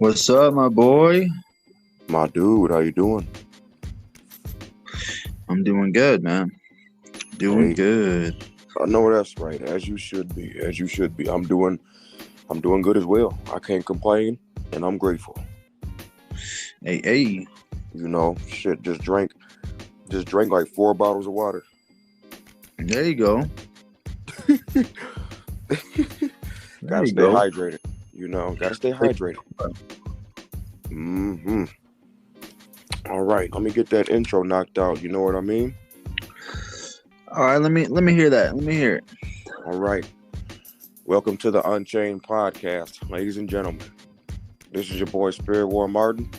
What's up, my boy? My dude, how you doing? I'm doing good, man. Doing Hey, good. I know that's right. As you should be. As you should be. I'm doing good as well. I can't complain, and I'm grateful. Hey. Shit. Just drank like 4 bottles of water. There you go. Gotta stay hydrated. Gotta stay hydrated. All right, let me get that intro knocked out. You know what I mean? All right, let me hear that. Let me hear it. All right. Welcome to the Unchained podcast, ladies and gentlemen. This is your boy SpiritWar Martin,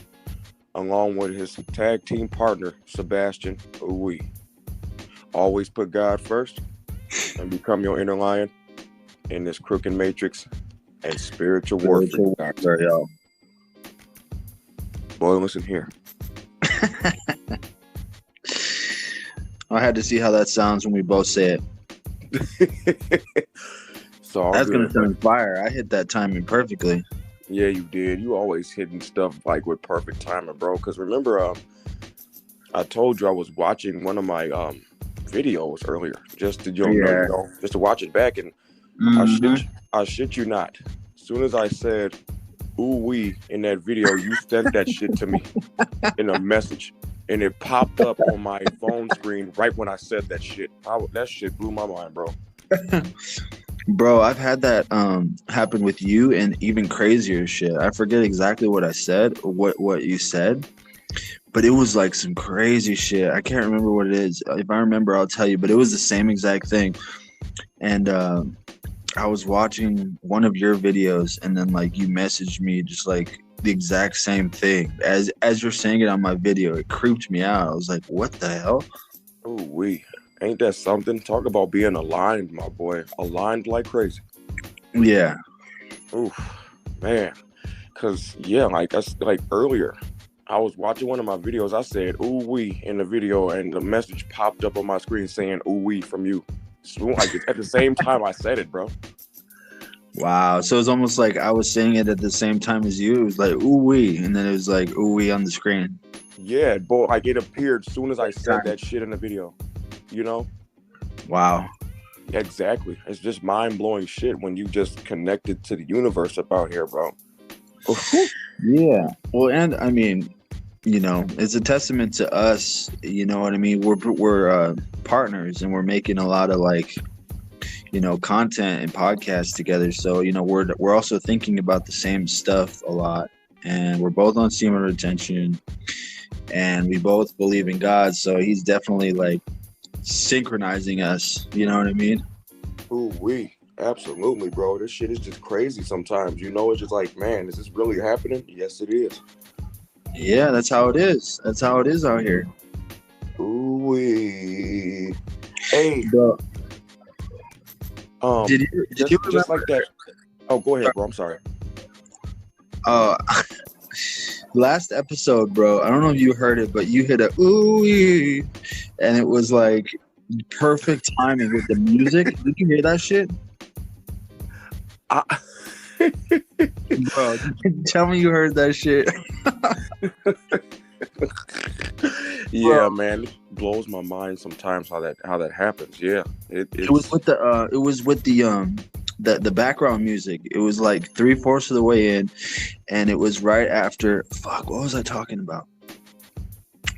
along with his tag team partner, Sebastian. We always put God first and become your inner lion in this crooked matrix and spiritual warfare. Y'all. Boy, listen here. I had to see how that sounds when we both say it. So that's gonna sound fire. I hit that timing perfectly. Yeah, you did. You always hitting stuff like with perfect timing, bro. Because remember, I told you I was watching one of my videos earlier, just to just to watch it back, and I shit you not. As soon as I said "ooh wee" in that video, you sent that shit to me in a message, and it popped up on my phone screen right when I said that shit. That shit blew my mind, bro. Bro, I've had that happen with you, and even crazier shit. I forget exactly what I said or what you said, but it was like some crazy shit. I can't remember what it is. If I remember, I'll tell you, but it was the same exact thing. And I was watching one of your videos, and then like you messaged me just like the exact same thing as you're saying it on my video. It creeped me out. I was like, what the hell? Ooh wee. Ain't that something? Talk about being aligned, my boy. Aligned like crazy. Yeah. Oof, man. Cause yeah, like earlier, I was watching one of my videos. I said "ooh wee" in the video, and the message popped up on my screen saying "ooh wee" from you. So, like at the same time I said it, bro. Wow. So it's almost like I was saying it at the same time as you. It was like "ooh wee," and then it was like "ooh wee" on the screen. Yeah, boy. Like it appeared as soon as I said that shit in the video. Wow. Exactly. It's just mind-blowing shit when you just connected to the universe up out here, bro. Yeah. Well, and I mean, it's a testament to us. You know what I mean? We're partners, and we're making a lot of content and podcasts together. So we're also thinking about the same stuff a lot, and we're both on Semen Retention, and we both believe in God. So he's definitely like synchronizing us. You know what I mean? Ooh wee. Absolutely, bro. This shit is just crazy sometimes. It's just like, man, is this really happening? Yes, it is. Yeah, that's how it is. That's how it is out here. Ooh wee. Hey, bro. Did you just like that? Oh, go ahead, bro. I'm sorry. Last episode, bro. I don't know if you heard it, but you hit a ooh, and it was like perfect timing with the music. Did you hear that shit? Bro, tell me you heard that shit. Yeah, bro. Man, it blows my mind sometimes how that happens. Yeah, it was with the background music. It was like 3/4 of the way in, and it was right after. Fuck, what was I talking about?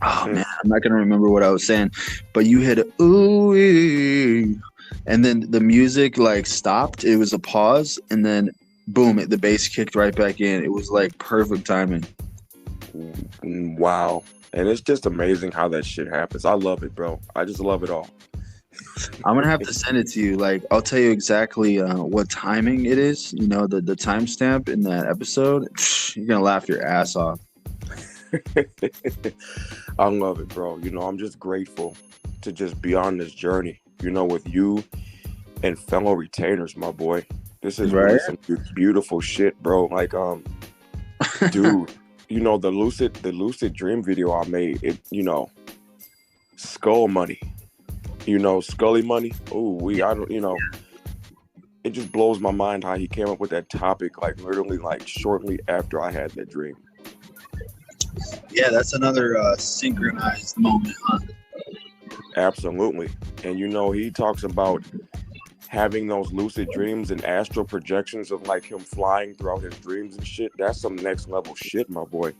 Oh man, I'm not gonna remember what I was saying. But you hit a ooh, and then the music like stopped. It was a pause, and then boom, the bass kicked right back in. It was like perfect timing. Wow. And it's just amazing how that shit happens. I love it, bro. I just love it all. I'm gonna have to send it to you. Like, I'll tell you exactly what timing it is. The timestamp in that episode. You're gonna laugh your ass off. I love it, bro. I'm just grateful to just be on this journey. With you and fellow retainers, my boy. This is really some beautiful shit, bro. Like, dude. The lucid dream video I made, skull money, Scully money. Oh, it just blows my mind how he came up with that topic, like literally like shortly after I had that dream. Yeah, that's another synchronized moment, huh? Absolutely. And he talks about having those lucid dreams and astral projections of like him flying throughout his dreams and shit. That's some next level shit, my boy.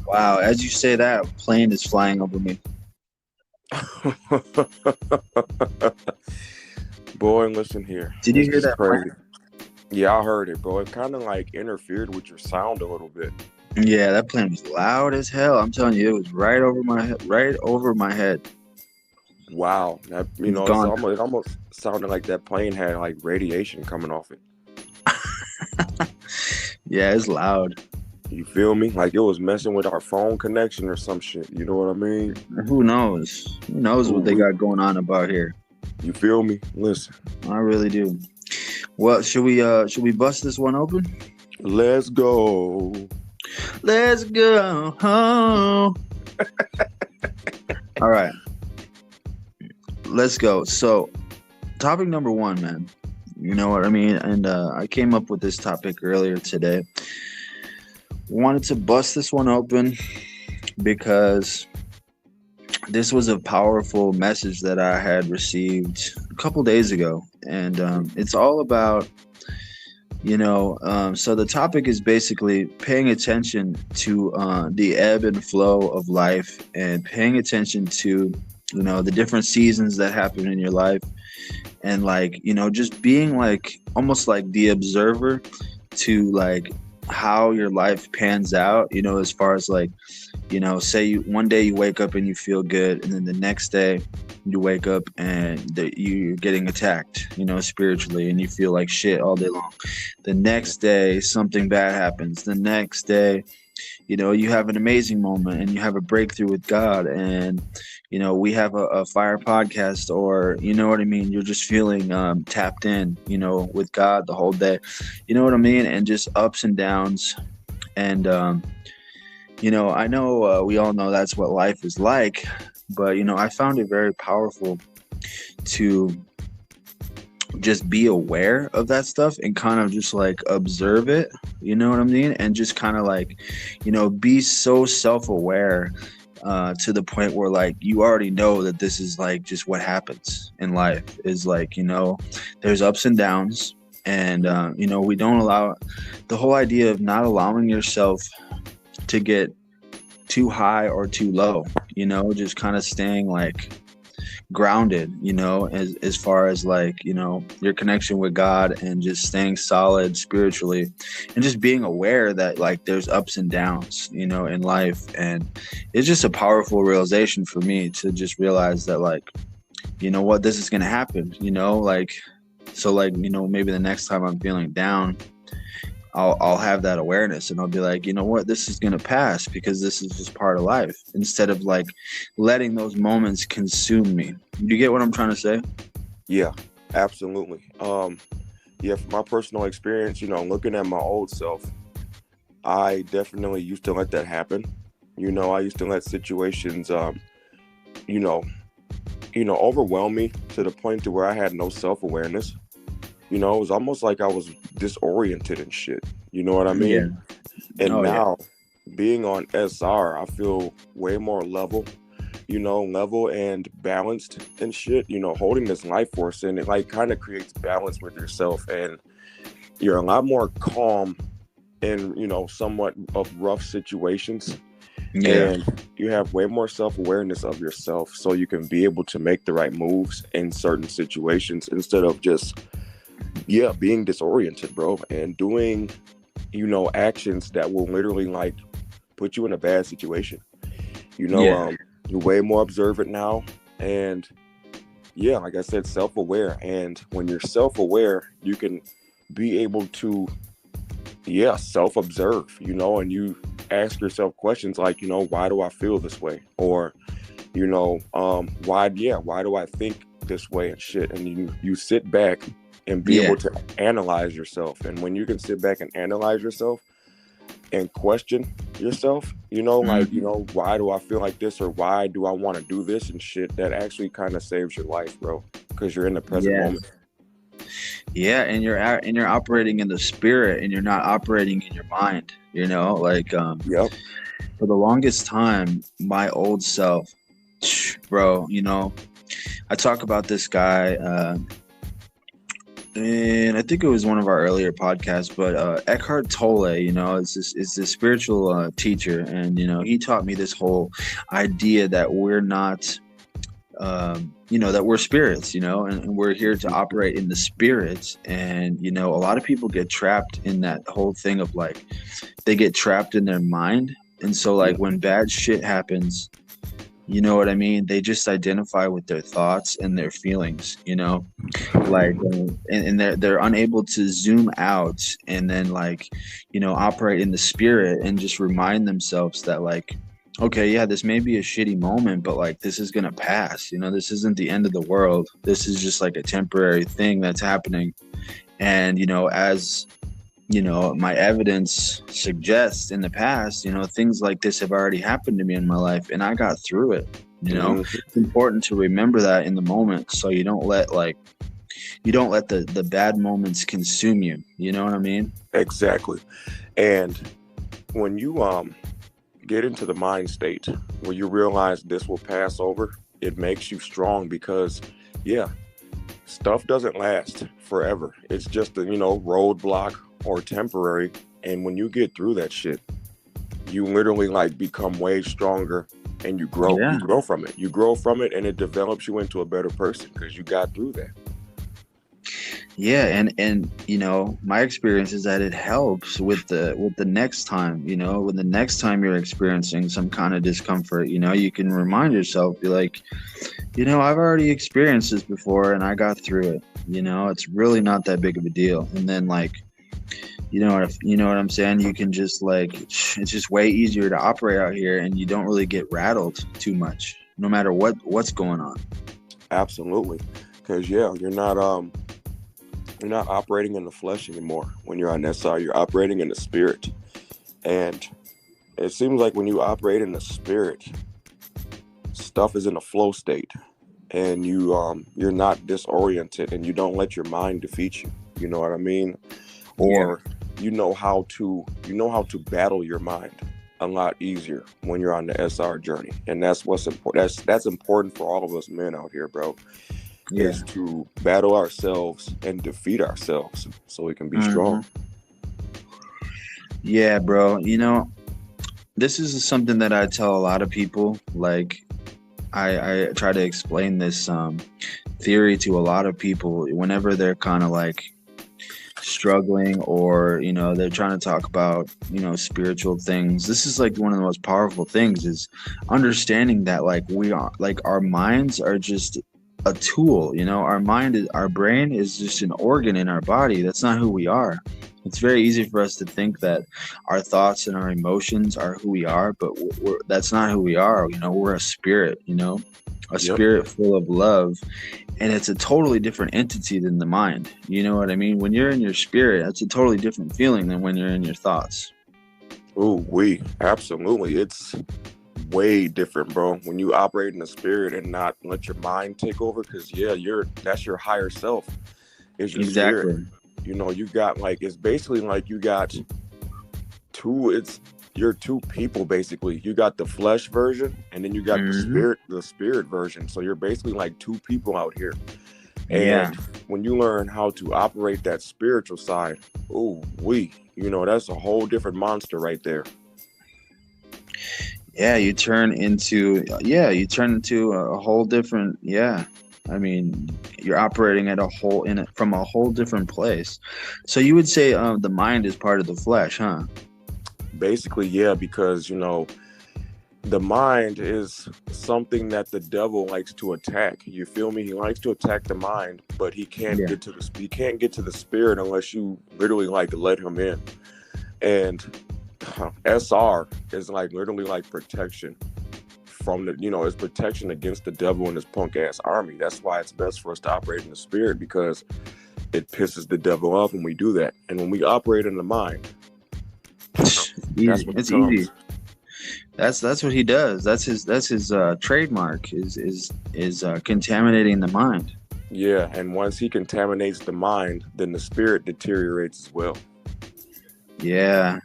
Wow, as you say that, a plane is flying over me. Boy, listen here. Did you hear that? Crazy. Yeah, I heard it, bro. It kind of like interfered with your sound a little bit. Yeah, that plane was loud as hell. I'm telling you, it was right over my head. Right over my head. Wow, that, it almost sounded like that plane had like radiation coming off it. Yeah, it's loud. You feel me? Like it was messing with our phone connection or some shit. You know what I mean? Who knows? Who knows what they got going on about here? You feel me? Listen, I really do. Well, should we bust this one open? Let's go. Let's go home. All right. Let's go. So, topic number 1, man. You know what I mean? And I came up with this topic earlier today. Wanted to bust this one open because this was a powerful message that I had received a couple days ago. And it's all about, so the topic is basically paying attention to the ebb and flow of life and paying attention to, the different seasons that happen in your life. And like, just being like almost like the observer to like how your life pans out, as far as like, say one day you wake up and you feel good, and then the next day you wake up and you're getting attacked, spiritually, and you feel like shit all day long. The next day something bad happens. The next day, you have an amazing moment and you have a breakthrough with God, and we have a fire podcast, or what I mean, you're just feeling tapped in, with God the whole day, what I mean, and just ups and downs. And I know we all know that's what life is like, but I found it very powerful to just be aware of that stuff and kind of just like observe it, you know what I mean, and just kind of like be so self-aware to the point where like you already know that this is like just what happens in life, is like there's ups and downs, and we don't allow the whole idea of not allowing yourself to get too high or too low, just kind of staying like grounded, as far as like your connection with God, and just staying solid spiritually, and just being aware that like there's ups and downs, in life. And it's just a powerful realization for me to just realize that like, what, this is gonna happen, like, so like, maybe the next time I'm feeling down, I'll have that awareness, and I'll be like, what, this is gonna pass, because this is just part of life, instead of like letting those moments consume me. You get what I'm trying to say? Yeah, absolutely. From my personal experience, looking at my old self, I definitely used to let that happen. I used to let situations, overwhelm me to the point to where I had no self-awareness. It was almost like I was disoriented and shit. You know what I mean? Yeah. And now, being on SR, I feel way more level and balanced and shit. Holding this life force, and it like kind of creates balance with yourself, and you're a lot more calm in, somewhat of rough situations. Yeah. And you have way more self-awareness of yourself, so you can be able to make the right moves in certain situations instead of just being disoriented, bro, and doing actions that will literally like put you in a bad situation. You're way more observant now, and like I said, self-aware. And when you're self-aware, you can be able to self-observe, and you ask yourself questions like, why do I feel this way, or why do I think this way and shit. And you sit back and be able to analyze yourself. And when you can sit back and analyze yourself and question yourself, like, why do I feel like this, or why do I want to do this and shit, that actually kind of saves your life, bro, because you're in the present moment. Yeah, and you're operating in the spirit, and you're not operating in your mind. You know, like Yep. for the longest time, my old self, bro. You know, I talk about this guy, and I think it was one of our earlier podcasts. But Eckhart Tolle, you know, is this spiritual teacher, and you know, he taught me this whole idea that we're not you know, that we're spirits, you know, and we're here to operate in the spirits. And, you know, a lot of people get trapped in that whole thing of like, they get trapped in their mind. And so, like, when bad shit happens, you know what I mean? They just identify with their thoughts and their feelings, you know, like, and they're unable to zoom out and then, like, you know, operate in the spirit and just remind themselves that, like, okay, yeah, this may be a shitty moment, but like this is gonna pass. You know, this isn't the end of the world. This is just like a temporary thing that's happening. And you know, as you know, my evidence suggests in the past, you know, things like this have already happened to me in my life, and I got through it. You know, it's important to remember that in the moment, so you don't let the bad moments consume you. You know what I mean? Exactly. And when you get into the mind state where you realize this will pass over, it makes you strong because, yeah, stuff doesn't last forever. It's just a, you know, roadblock or temporary. And when you get through that shit, you literally like become way stronger and you grow. Yeah. You grow from it. You grow from it and it develops you into a better person because you got through that. Yeah, and you know, my experience is that it helps with the next time, you know, when the next time you're experiencing some kind of discomfort, you know, you can remind yourself, be like, you know, I've already experienced this before and I got through it. You know, it's really not that big of a deal. And then like, you know what I'm saying? You can just like, it's just way easier to operate out here and you don't really get rattled too much, no matter what's going on. Absolutely. Because yeah, you're not operating in the flesh anymore. When you're on SR, you're operating in the spirit. And it seems like when you operate in the spirit, stuff is in a flow state. And you're not disoriented and you don't let your mind defeat you. You know what I mean? Or you know how to battle your mind a lot easier when you're on the SR journey. And that's what's important. That's important for all of us men out here, bro. Is to battle ourselves and defeat ourselves so we can be strong. Yeah, bro. You know, this is something that I tell a lot of people. Like, I try to explain this theory to a lot of people whenever they're kind of like struggling or, you know, they're trying to talk about, you know, spiritual things. This is like one of the most powerful things is understanding that like we are like our minds are just a tool, you know, our brain is just an organ in our body. That's not who we are. It's very easy for us to think that our thoughts and our emotions are who we are, but that's not who we are. You know, we're a spirit, you know, a spirit full of love, and it's a totally different entity than the mind. You know what I mean? When you're in your spirit, that's a totally different feeling than when you're in your thoughts. Ooh, absolutely. It's way different, bro, when you operate in the spirit and not let your mind take over, because that's your higher self is your spirit. You know, you got like, it's basically like you got you're two people basically. You got the flesh version and then you got the spirit version. So you're basically like two people out here. And when you learn how to operate that spiritual side, you know, that's a whole different monster right there. Yeah, you turn into a whole different, I mean, you're operating at from a whole different place. So you would say the mind is part of the flesh, huh? Basically, yeah, because, you know, the mind is something that the devil likes to attack. You feel me? He likes to attack the mind, but he can't get to the spirit unless you literally like let him in. And SR is like literally like protection from it's protection against the devil and his punk ass army. That's why it's best for us to operate in the spirit, because it pisses the devil off when we do that. And when we operate in the mind, it's easy. That's what he does. That's his trademark is contaminating the mind. Yeah, and once he contaminates the mind, then the spirit deteriorates as well. Yeah,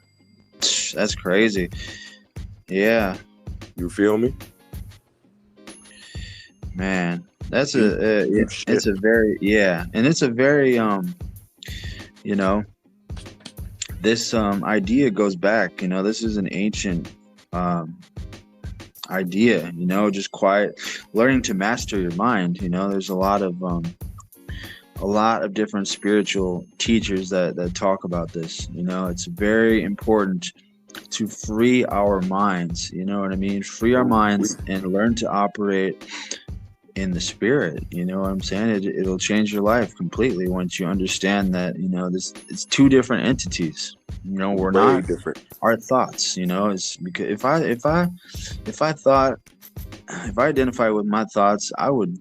that's crazy. Yeah, You feel me? man, that's Deep, yeah, deep shit. it's a very yeah, and it's a very you know, this idea goes back. You know, this is an ancient um idea. You know, just quiet, learning to master your mind. You know, there's a lot of different spiritual teachers that talk about this. You know, it's very important to free our minds. You know what I mean? Free our Ooh, we, minds and learn to operate in the spirit. You know what I'm saying? It'll change your life completely once you understand that, you know, this it's two different entities. You know, we're way not different. our thoughts. You know, it's because if I thought if I identify with my thoughts, I would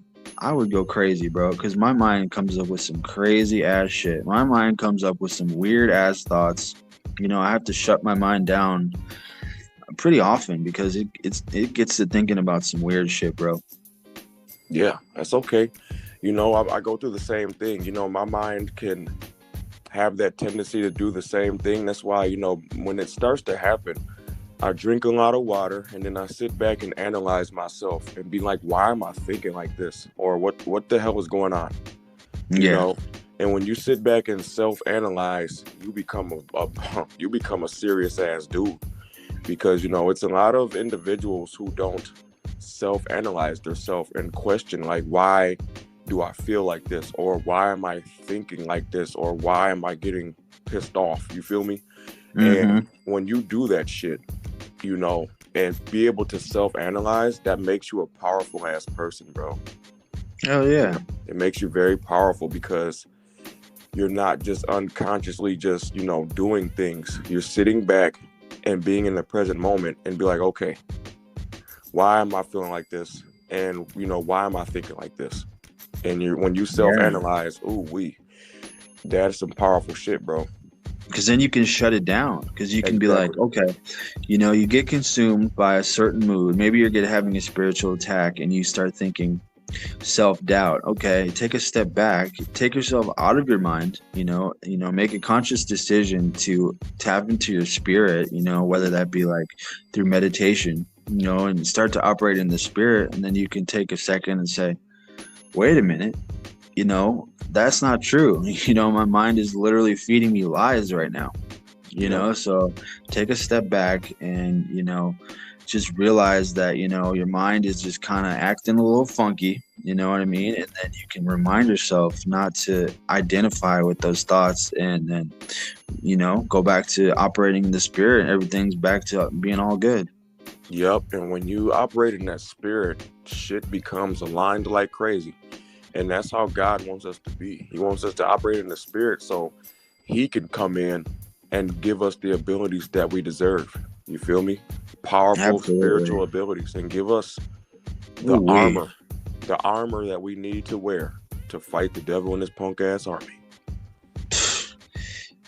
go crazy, bro, because my mind comes up with some crazy ass shit. My mind comes up with some weird ass thoughts. You know, I have to shut my mind down pretty often because it gets to thinking about some weird shit, bro. Yeah, that's okay. You know, I go through the same thing. You know, my mind can have that tendency to do the same thing. That's why, you know, when it starts to happen, I drink a lot of water and then I sit back and analyze myself and be like, why am I thinking like this? Or what the hell is going on? You Yeah, know? And when you sit back and self-analyze, you become you become a serious ass dude. Because, you know, it's a lot of individuals who don't self-analyze themselves and question, like, why do I feel like this? Or why am I thinking like this? Or why am I getting pissed off? You feel me? mm-hmm. And when you do that shit, you know, and be able to self-analyze, that makes you a powerful ass person, bro. Oh You yeah, know, it makes you very powerful because you're not just unconsciously just, you know, doing things. You're sitting back and being in the present moment and be like, okay, why am I feeling like this? And, you know, why am I thinking like this? And when you yeah. self-analyze, that's some powerful shit, bro. Because then you can shut it down. Because you can be like, Exactly. okay, you know, you get consumed by a certain mood. Maybe you're having a spiritual attack, and you start thinking self-doubt. Okay, take a step back, take yourself out of your mind. You know, make a conscious decision to tap into your spirit. You know, whether that be like through meditation. You know, and start to operate in the spirit, and then you can take a second and say, wait a minute, you know, that's not true. You know, my mind is literally feeding me lies right now, you Yep. know, so take a step back and, you know, just realize that, you know, your mind is just kind of acting a little funky, you know what I mean? And then you can remind yourself not to identify with those thoughts and then, you know, go back to operating in the spirit and everything's back to being all good. Yep. And when you operate in that spirit, shit becomes aligned like crazy. And that's how God wants us to be. He wants us to operate in the spirit so he can come in and give us the abilities that we deserve. You feel me? Powerful Absolutely. spiritual abilities, and give us Ooh, the wee. armor, the armor that we need to wear to fight the devil and his punk ass army.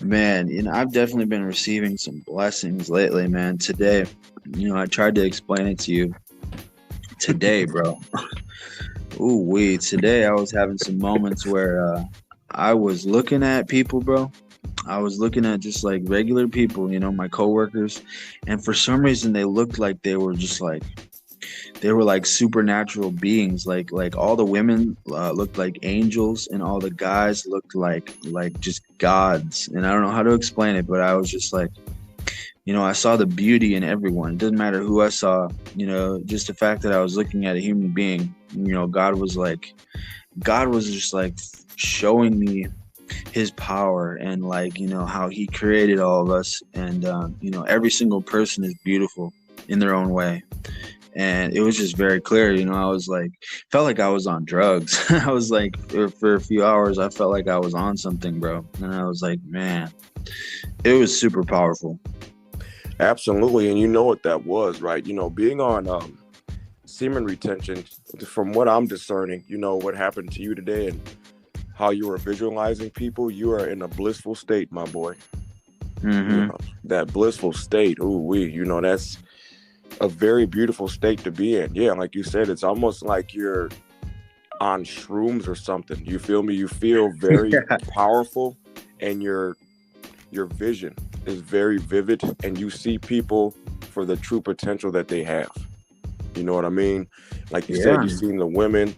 Man, you know, I've definitely been receiving some blessings lately, man. Today, you know, I tried to explain it to you today, bro. Ooh, wee. Today, I was having some moments where I was looking at people, bro. I was looking at just like regular people, you know, my coworkers, and for some reason, they looked like they were like supernatural beings. Like all the women looked like angels, and all the guys looked like just gods. And I don't know how to explain it, but I was just like, you know, I saw the beauty in everyone. It doesn't matter who I saw, you know, just the fact that I was looking at a human being, you know, God was just like showing me his power and like, you know, how he created all of us. And, you know, every single person is beautiful in their own way. And it was just very clear, you know, I was like, felt like I was on drugs. I was like, for a few hours, I felt like I was on something, bro. And I was like, man, it was super powerful. Absolutely. And you know what that was, right? You know, being on semen retention, from what I'm discerning, you know, what happened to you today and how you were visualizing people, you are in a blissful state, my boy. You Mm-hmm. know, that blissful state, you know, that's a very beautiful state to be in. Yeah, like you said, it's almost like you're on shrooms or something. You feel me? You feel very powerful, and your vision is very vivid, and you see people for the true potential that they have. You know what I mean? Like you said, you've seen the women,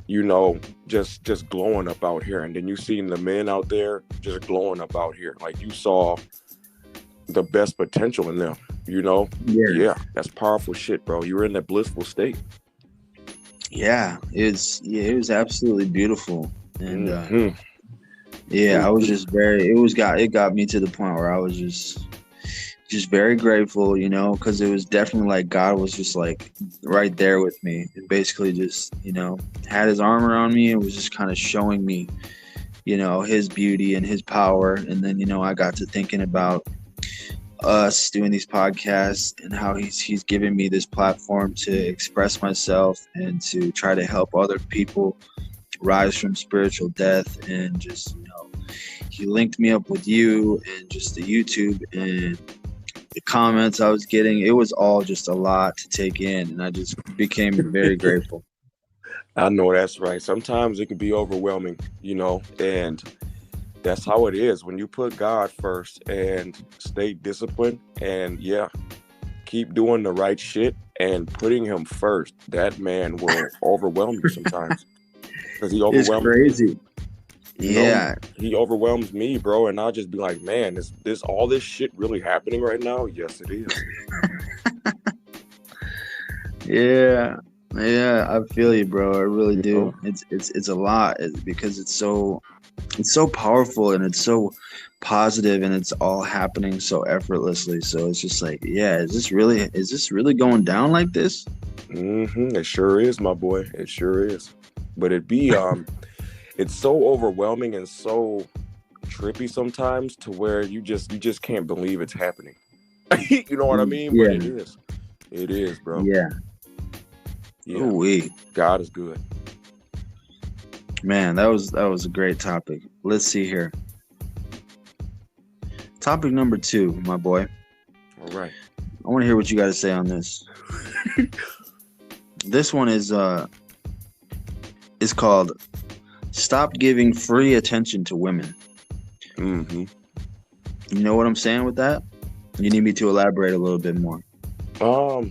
you know, just glowing up out here, and then you seen the men out there just glowing up out here. Like you saw the best potential in them, you know? Yeah, that's powerful shit, bro. You were in that blissful state. Yeah, it was absolutely beautiful. And I was just it got me to the point where I was just very grateful, you know, because it was definitely like God was just like right there with me, and basically just, you know, had his arm around me and was just kind of showing me, you know, his beauty and his power. And then, you know, I got to thinking about us doing these podcasts and how he's given me this platform to express myself and to try to help other people rise from spiritual death. And just, you know, he linked me up with you, and just the YouTube and the comments I was getting. It was all just a lot to take in, and I just became very grateful. I know that's right. Sometimes it can be overwhelming, you know, and that's how it is when you put God first and stay disciplined and keep doing the right shit and putting him first. That man will overwhelm you sometimes, because he overwhelms. It's crazy. You know, he overwhelms me, bro, and I'll just be like, man, is this all this shit really happening right now? Yes, it is. Yeah, I feel you, bro. I really do. It's a lot, because it's so powerful, and it's so positive, and it's all happening so effortlessly. So it's just like, is this really going down like this? It sure is, my boy. It sure is. But it's so overwhelming and so trippy sometimes, to where you just can't believe it's happening. You know what I mean? Yeah. But it is, bro. Yeah. Ooh-wee. God is good. Man, that was a great topic. Let's see here. Topic number 2, my boy. All right. I want to hear what you got to say on this. This one is called "Stop Giving Free Attention to Women." You know what I'm saying with that? You need me to elaborate a little bit more. How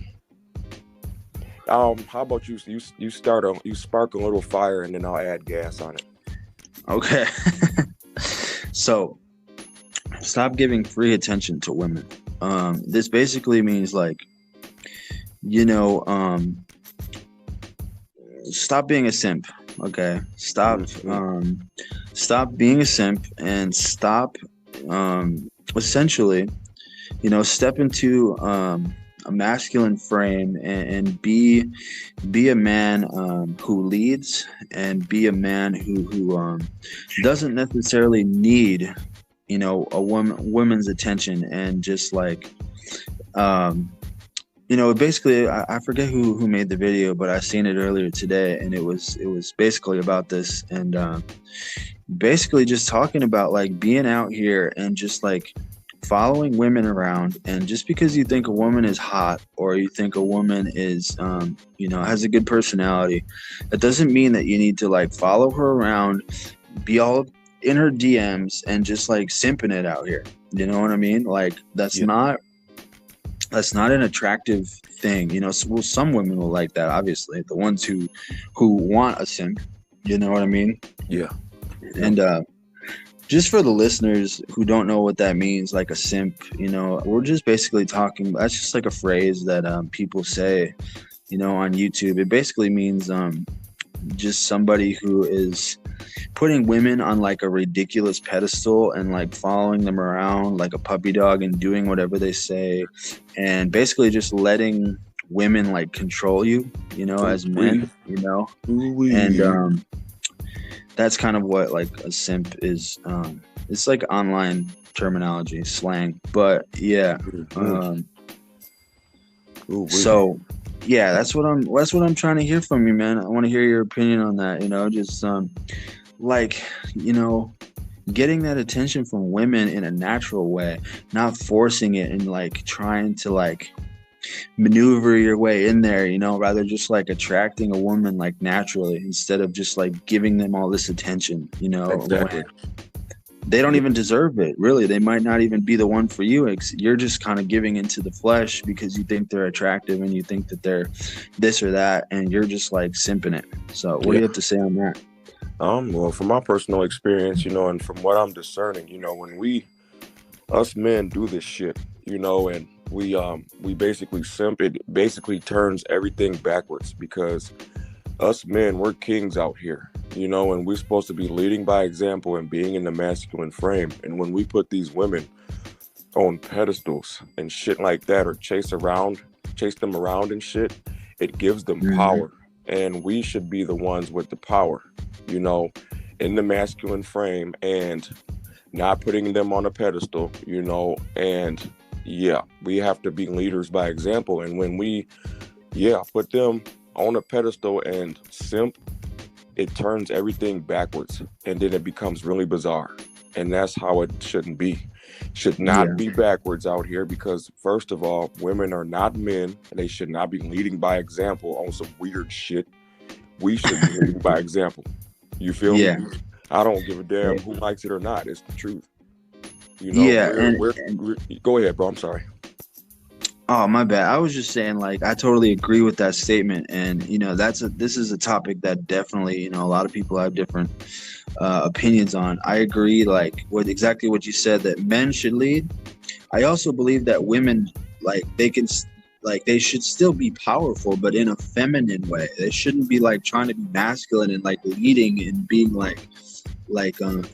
about you spark a little fire, and then I'll add gas on it. Okay. So, stop giving free attention to women. This basically means, like, you know, stop being a simp. Okay, stop being a simp, and stop essentially, you know, step into a masculine frame, and be a man who leads, and be a man who doesn't necessarily need, you know, a woman's attention, and just like you know, basically, I forget who made the video, but I seen it earlier today, and it was basically about this, and basically just talking about, like, being out here and just like following women around. And just because you think a woman is hot, or you think a woman is you know, has a good personality, that doesn't mean that you need to, like, follow her around, be all in her DMs, and just like simping it out here. You know what I mean? Like, that's not an attractive thing, you know. Well, some women will like that, obviously, the ones who want a simp. You know what I mean? Yeah. And just for the listeners who don't know what that means, like a simp, you know, we're just basically talking. That's just like a phrase that people say, you know, on YouTube. It basically means just somebody who is putting women on like a ridiculous pedestal, and like following them around like a puppy dog, and doing whatever they say, and basically just letting women like control you, you know, as men, you know. And that's kind of what like a simp is. It's like online terminology, slang, but so yeah, that's what I'm trying to hear from you, man. I want to hear your opinion on that, you know. Just like, you know, getting that attention from women in a natural way, not forcing it, and like trying to like maneuver your way in there, you know, rather just like attracting a woman like naturally instead of just like giving them all this attention, you know, Exactly. when they don't even deserve it. Really, they might not even be the one for you. You're just kind of giving into the flesh because you think they're attractive and you think that they're this or that, and you're just like simping it. So what do you have to say on that? Well, from my personal experience, you know, and from what I'm discerning, you know, when us men do this shit, you know, and we basically simp, it basically turns everything backwards, because us men, we're kings out here, you know, and we're supposed to be leading by example and being in the masculine frame. And when we put these women on pedestals and shit like that, or chase them around and shit, it gives them power. And we should be the ones with the power, you know, in the masculine frame, and not putting them on a pedestal, you know. And we have to be leaders by example. And when we put them on a pedestal and simp, it turns everything backwards, and then it becomes really bizarre. And that's how it shouldn't be. Should not be backwards out here, because first of all, women are not men, and they should not be leading by example on some weird shit. We should be leading by example. You feel me? I don't give a damn who likes it or not. It's the truth. You know, go ahead, bro. I'm sorry. Oh, my bad. I was just saying, like, I totally agree with that statement. And, you know, this is a topic that definitely, you know, a lot of people have different opinions on. I agree, like, with exactly what you said, that men should lead. I also believe that women, like, they should still be powerful, but in a feminine way. They shouldn't be, like, trying to be masculine and, like, leading and being, like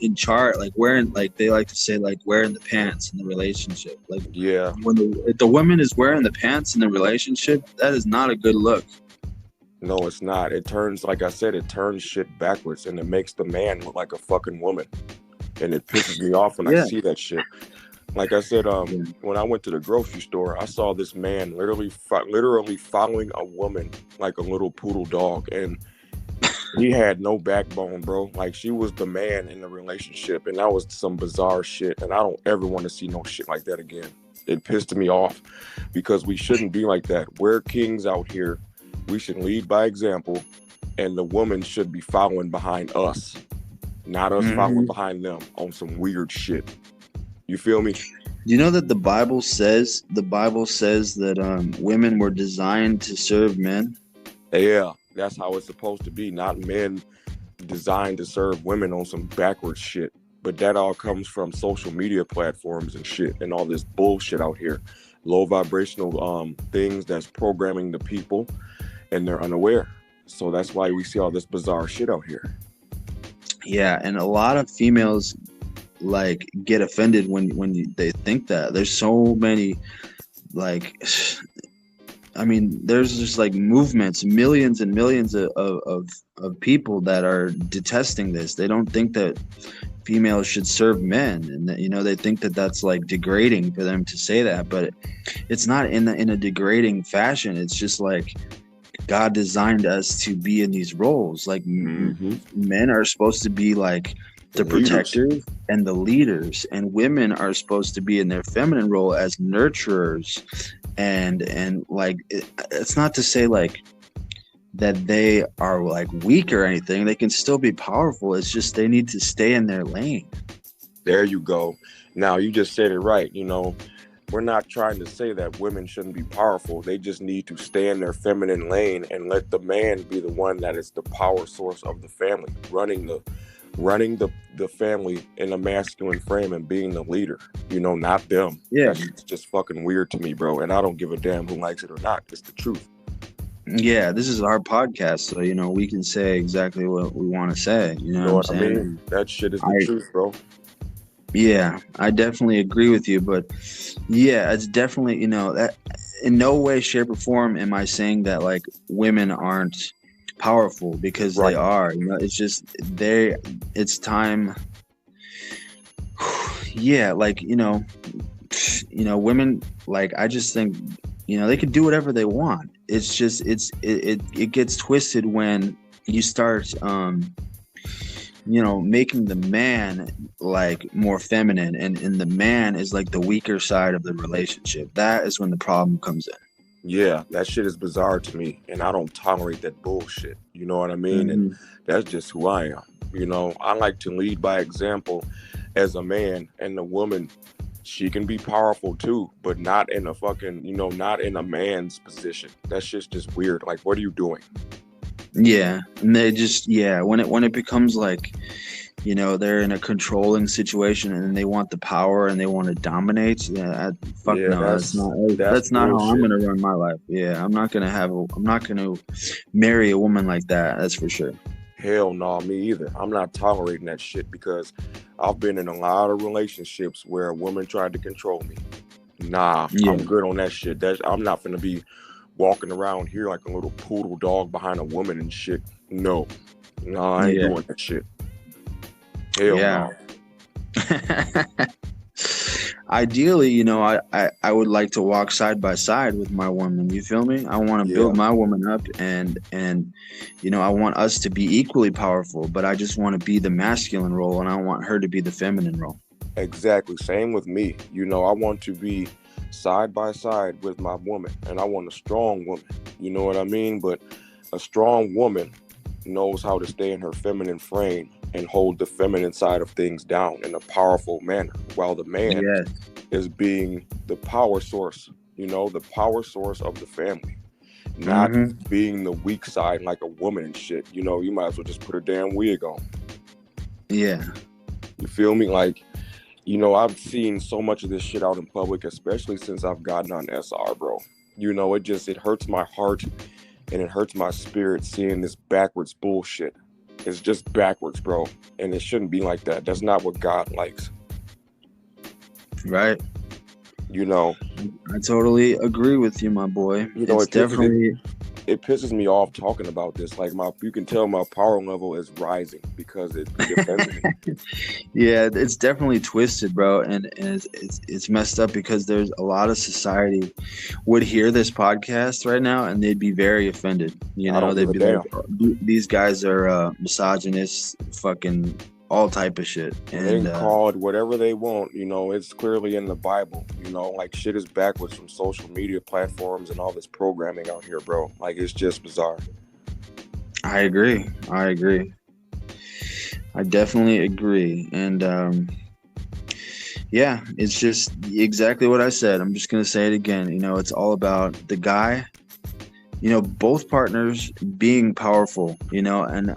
in charge, like wearing, like they like to say, like wearing the pants in the relationship. Like when the woman is wearing the pants in the relationship, that is not a good look. No, it's not. It turns, like I said, it turns shit backwards, and it makes the man look like a fucking woman, and it pisses me off when I see that shit. Like I said, when I went to the grocery store, I saw this man literally following a woman like a little poodle dog, and he had no backbone, bro. Like, she was the man in the relationship, and that was some bizarre shit. And I don't ever want to see no shit like that again. It pissed me off, because we shouldn't be like that. We're kings out here. We should lead by example, and the woman should be following behind us, not us following behind them on some weird shit. You feel me? You know that the Bible says that women were designed to serve men. Yeah. That's how it's supposed to be, not men designed to serve women on some backwards shit. But that all comes from social media platforms and shit, and all this bullshit out here. Low vibrational things that's programming the people, and they're unaware. So that's why we see all this bizarre shit out here. Yeah, and a lot of females like get offended when they think that. There's so many, like, I mean, there's just like movements, millions and millions of people that are detesting this. They don't think that females should serve men, and that, you know, they think that that's like degrading for them to say that, but it's not in a degrading fashion. It's just like God designed us to be in these roles. Like men are supposed to be like the protectors and the leaders, and women are supposed to be in their feminine role as nurturers. And like, it's not to say like that they are like weak or anything. They can still be powerful. It's just they need to stay in their lane. There you go. Now, you just said it right. You know, we're not trying to say that women shouldn't be powerful. They just need to stay in their feminine lane and let the man be the one that is the power source of the family, running the family in a masculine frame and being the leader, you know, not them. It's just fucking weird to me, bro. And I don't give a damn who likes it or not. It's the truth. Yeah, this is our podcast, so, you know, we can say exactly what we want to say. You know what I'm saying? I mean? That shit is the truth, bro. Yeah, I definitely agree with you, but yeah, it's definitely, you know, that in no way, shape, or form am I saying that like women aren't powerful, because they are. You know, it's just it's time. Yeah, like, you know, women, like, I just think, you know, they can do whatever they want. It's just it gets twisted when you start you know, making the man like more feminine, and the man is like the weaker side of the relationship. That is when the problem comes in. Yeah, that shit is bizarre to me, and I don't tolerate that bullshit. You know what I mean? And Hmm. that's just who I am. You know, I like to lead by example as a man, and the woman, she can be powerful too, but not in a fucking, not in a man's position. That shit's just weird. Like, what are you doing? Yeah, and they just when it becomes like, they're in a controlling situation and they want the power and they want to dominate. Yeah, fuck Yeah, no, that's that's not how I'm bullshit. gonna run my life. Yeah, I'm not gonna marry a woman like that. That's for sure. Hell no, me either. I'm not tolerating that shit because I've been in a lot of relationships where a woman tried to control me. Nah, I'm Yeah, good on that shit. I'm not gonna be walking around here like a little poodle dog behind a woman and shit. No, no, I ain't yeah, doing that shit. Hell yeah. no. Ideally, I would like to walk side by side with my woman. You feel me? I want to build Yeah, my woman up, and I want us to be equally powerful. But I just want to be the masculine role, and I want her to be the feminine role. exactly. Same with me. I want to be side by side with my woman, and I want a strong woman. You know what I mean? But a strong woman knows how to stay in her feminine frame and hold the feminine side of things down in a powerful manner, while the man Yeah. is being the power source, the power source of the family, not Mm-hmm. being the weak side like a woman and shit. You might as well just put a damn wig on. Yeah. You feel me? Like, I've seen so much of this shit out in public, especially since I've gotten on SR, bro. It hurts my heart and it hurts my spirit seeing this backwards bullshit. It's just backwards, bro. And it shouldn't be like that. That's not what God likes. Right. You know, I totally agree with you, my boy. It's it pisses it, definitely it pisses me off talking about this. Like you can tell my power level is rising because it offends me. yeah, it's definitely twisted, bro, and it's messed up because there's a lot of society would hear this podcast right now and they'd be very offended. I don't give They'd a be like, damn. "Oh, these guys are misogynists, fucking all type of shit." And they And can call it whatever they want. It's clearly in the Bible. Like shit is backwards from social media platforms and all this programming out here, bro. Like it's just bizarre. I agree. I definitely agree. And yeah, it's just exactly what I said. I'm just gonna say it again. It's all about the guy, both partners being powerful, and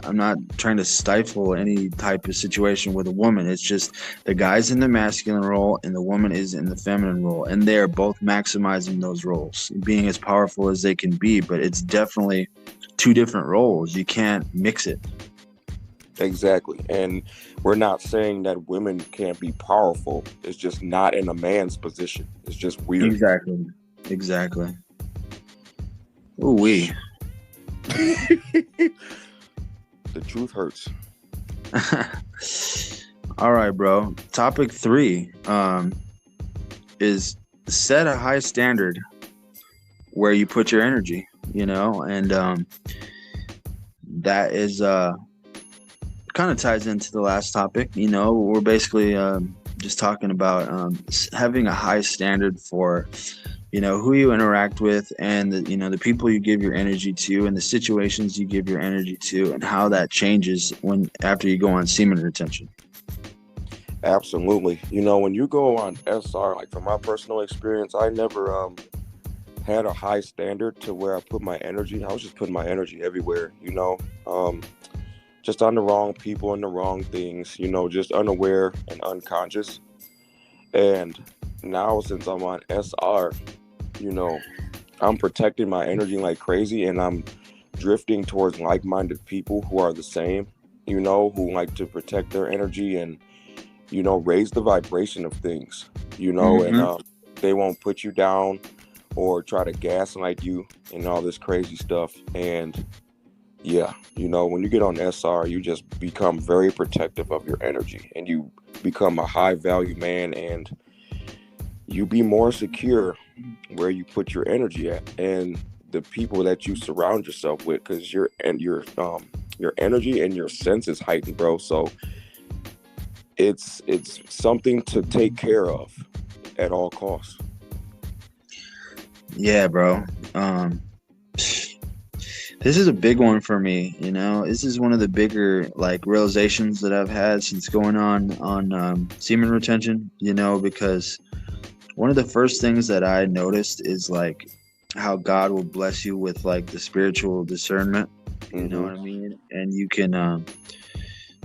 I'm not trying to stifle any type of situation with a woman. It's just the guy's in the masculine role and the woman is in the feminine role, and they're both maximizing those roles, being as powerful as they can be. But it's definitely two different roles. You can't mix it. Exactly. And we're not saying that women can't be powerful. It's just not in a man's position. It's just weird. Exactly. Ooh wee. The truth hurts. All right, bro. Topic 3 is set a high standard where you put your energy, and that is kind of ties into the last topic. We're basically just talking about having a high standard for who you interact with, and the people you give your energy to, and the situations you give your energy to, and how that changes after you go on semen retention. Absolutely. When you go on SR, like from my personal experience, I never had a high standard to where I put my energy. I was just putting my energy everywhere, just on the wrong people and the wrong things, just unaware and unconscious. And now since I'm on SR, I'm protecting my energy like crazy, and I'm drifting towards like-minded people who are the same, who like to protect their energy and, raise the vibration of things, Mm-hmm. and they won't put you down or try to gaslight you and all this crazy stuff. And yeah, when you get on SR, you just become very protective of your energy and you become a high value man, and you be more secure where you put your energy at and the people that you surround yourself with, because your energy and your sense is heightened, bro. So it's something to take care of at all costs. Yeah, bro. Um, this is a big one for me. This is one of the bigger like realizations that I've had since going on semen retention. Because one of the first things that I noticed is like how God will bless you with like the spiritual discernment. You know what I mean? And you can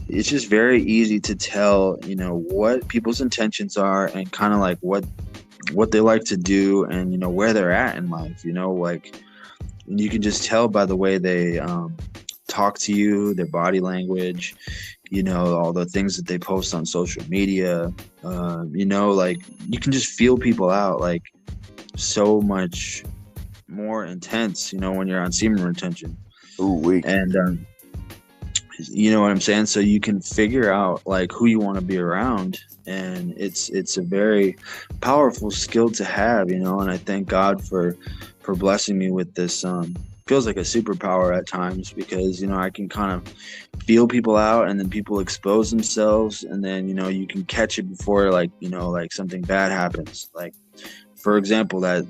it's just very easy to tell, what people's intentions are and kind of like what they like to do and where they're at in life. Like you can just tell by the way they talk to you, their body language, all the things that they post on social media. Like you can just feel people out like so much more intense, when you're on semen retention. Ooh, weak. And you know what I'm saying? So you can figure out like who you want to be around, and it's a very powerful skill to have, and I thank God for blessing me with this. Feels like a superpower at times because I can kind of feel people out, and then people expose themselves, and then you can catch it before like something bad happens. Like for example, that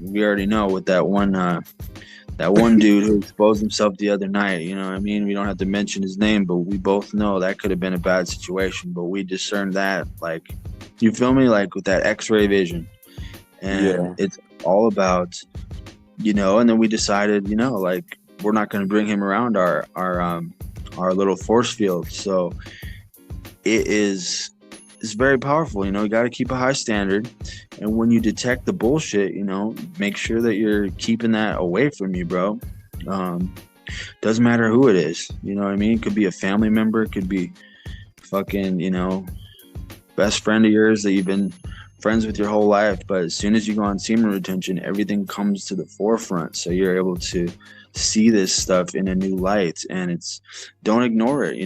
we already know with that one dude who exposed himself the other night. You know what I mean? We don't have to mention his name, but we both know that could have been a bad situation. But we discerned that, like, you feel me? Like with that X-ray vision, and it's all about, And then we decided, like we're not going to bring him around our little force field. So it's very powerful. You got to keep a high standard. And when you detect the bullshit, make sure that you're keeping that away from you, bro. Doesn't matter who it is. You know what I mean? It could be a family member. It could be fucking, best friend of yours that you've been friends with your whole life. But as soon as you go on semen retention, everything comes to the forefront. So you're able to see this stuff in a new light, and don't ignore it.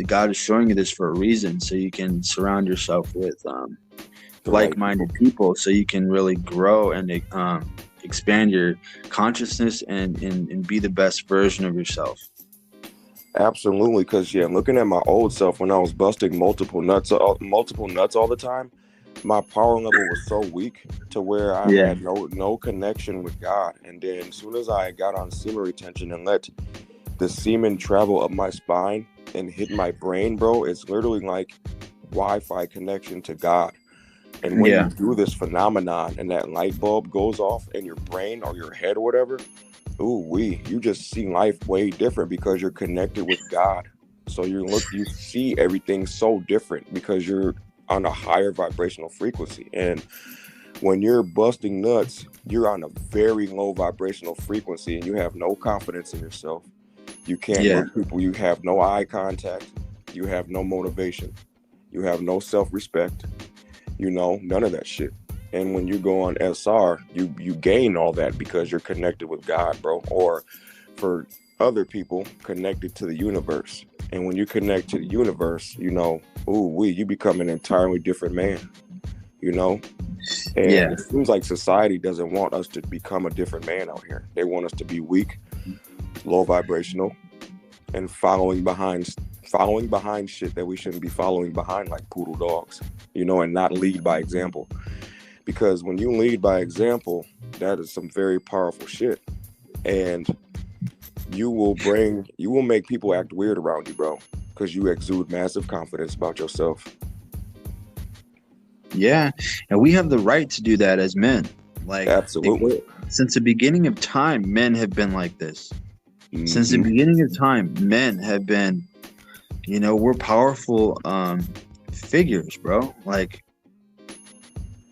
God is showing you this for a reason, so you can surround yourself with like-minded people, so you can really grow and expand your consciousness and be the best version of yourself. Absolutely, because looking at my old self when I was busting multiple nuts all the time, my power level was so weak to where I had no connection with God. And then as soon as I got on semen retention and let the semen travel up my spine and hit my brain, bro, it's literally like Wi-Fi connection to God. And when you do this phenomenon and that light bulb goes off in your brain or your head or whatever, you just see life way different because you're connected with God. So you see everything so different because you're on a higher vibrational frequency. And when you're busting nuts, you're on a very low vibrational frequency and you have no confidence in yourself. You can't look people, you have no eye contact, you have no motivation, you have no self-respect, none of that shit. And when you go on SR, you gain all that because you're connected with God, bro. Or for other people, connected to the universe. And when you connect to the universe, you become an entirely different man, And it seems like society doesn't want us to become a different man out here. They want us to be weak, low vibrational, and following behind shit that we shouldn't be following behind, like poodle dogs, and not lead by example. Because when you lead by example, that is some very powerful shit. And you will make people act weird around you, bro, because you exude massive confidence about yourself. Yeah, and we have the right to do that as men. Like, absolutely. Since the beginning of time, men have been like this. Mm-hmm. Since the beginning of time, men have been, we're powerful figures, bro. Like,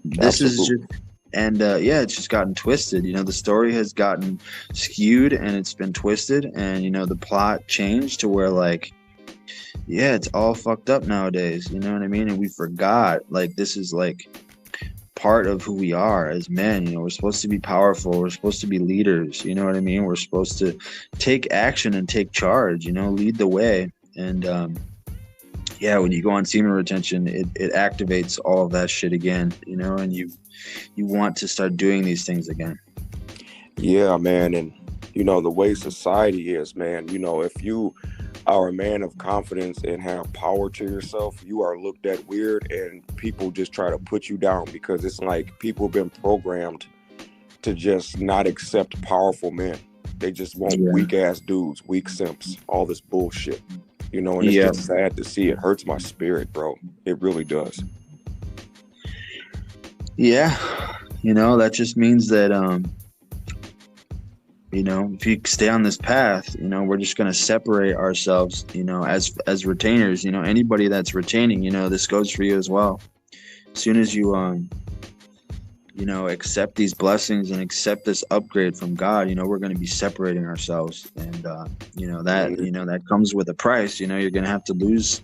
this absolutely. Is just, and it's just gotten twisted. The story has gotten skewed and it's been twisted, and the plot changed to where like, it's all fucked up nowadays. You know what I mean? And we forgot like this is like part of who we are as men. We're supposed to be powerful. We're supposed to be leaders. You know what I mean? We're supposed to take action and take charge. Lead the way. And when you go on semen retention, it activates all of that shit again. And you want to start doing these things again. Yeah, man. And the way society is, man, if you are a man of confidence and have power to yourself, you are looked at weird and people just try to put you down because it's like people have been programmed to just not accept powerful men. They just want weak ass dudes, weak simps, all this bullshit. You know, and it's just sad to see. It hurts my spirit, bro. It really does. Yeah. You know, that just means that you know, if you stay on this path, you know, we're just going to separate ourselves, you know, as retainers. You know, anybody that's retaining, you know, this goes for you as well. As soon as you you know, accept these blessings and accept this upgrade from God, you know, we're going to be separating ourselves. And, you know, that comes with a price. You know, you're going to have to lose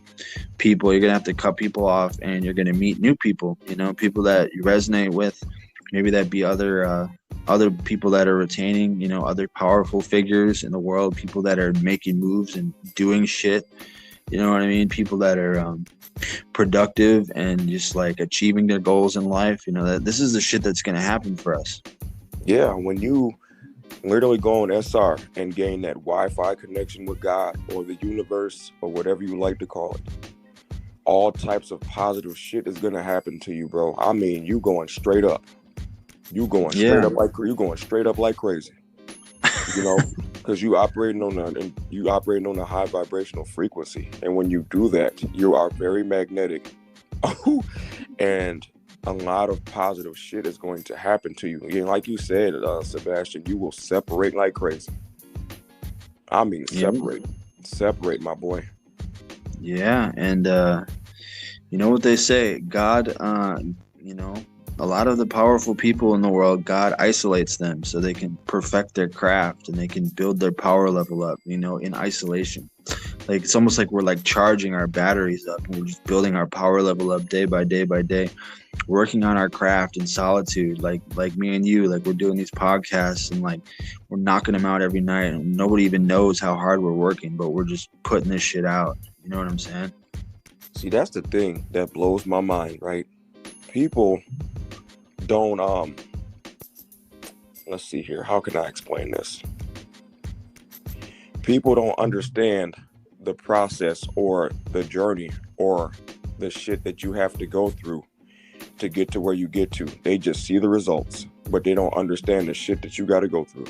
people. You're going to have to cut people off, and you're going to meet new people, you know, people that you resonate with. Maybe that be other people that are retaining, you know, other powerful figures in the world, people that are making moves and doing shit. You know what I mean? People that are productive and just like achieving their goals in life. You know, that this is the shit that's going to happen for us. Yeah, when you literally go on SR and gain that Wi-Fi connection with God or the universe or whatever you like to call it, all types of positive shit is going to happen to you, bro. I mean, you going straight up. You going straight up like crazy. You know, because you operating on a high vibrational frequency, and when you do that, you are very magnetic, and a lot of positive shit is going to happen to you. And like you said, Sebastian, you will separate like crazy. I mean, separate, my boy. Yeah, and you know what they say, God, you know, a lot of the powerful people in the world, God isolates them so they can perfect their craft and they can build their power level up, you know, in isolation. Like, it's almost like we're like charging our batteries up, and we're just building our power level up day by day by day, working on our craft in solitude, like me and you, like we're doing these podcasts and like we're knocking them out every night, and nobody even knows how hard we're working, but we're just putting this shit out. You know what I'm saying? See, that's the thing that blows my mind, right? People don't let's see here, how can I explain this? People don't understand the process or the journey or the shit that you have to go through to get to where you get to. They just see the results, but they don't understand the shit that you got to go through.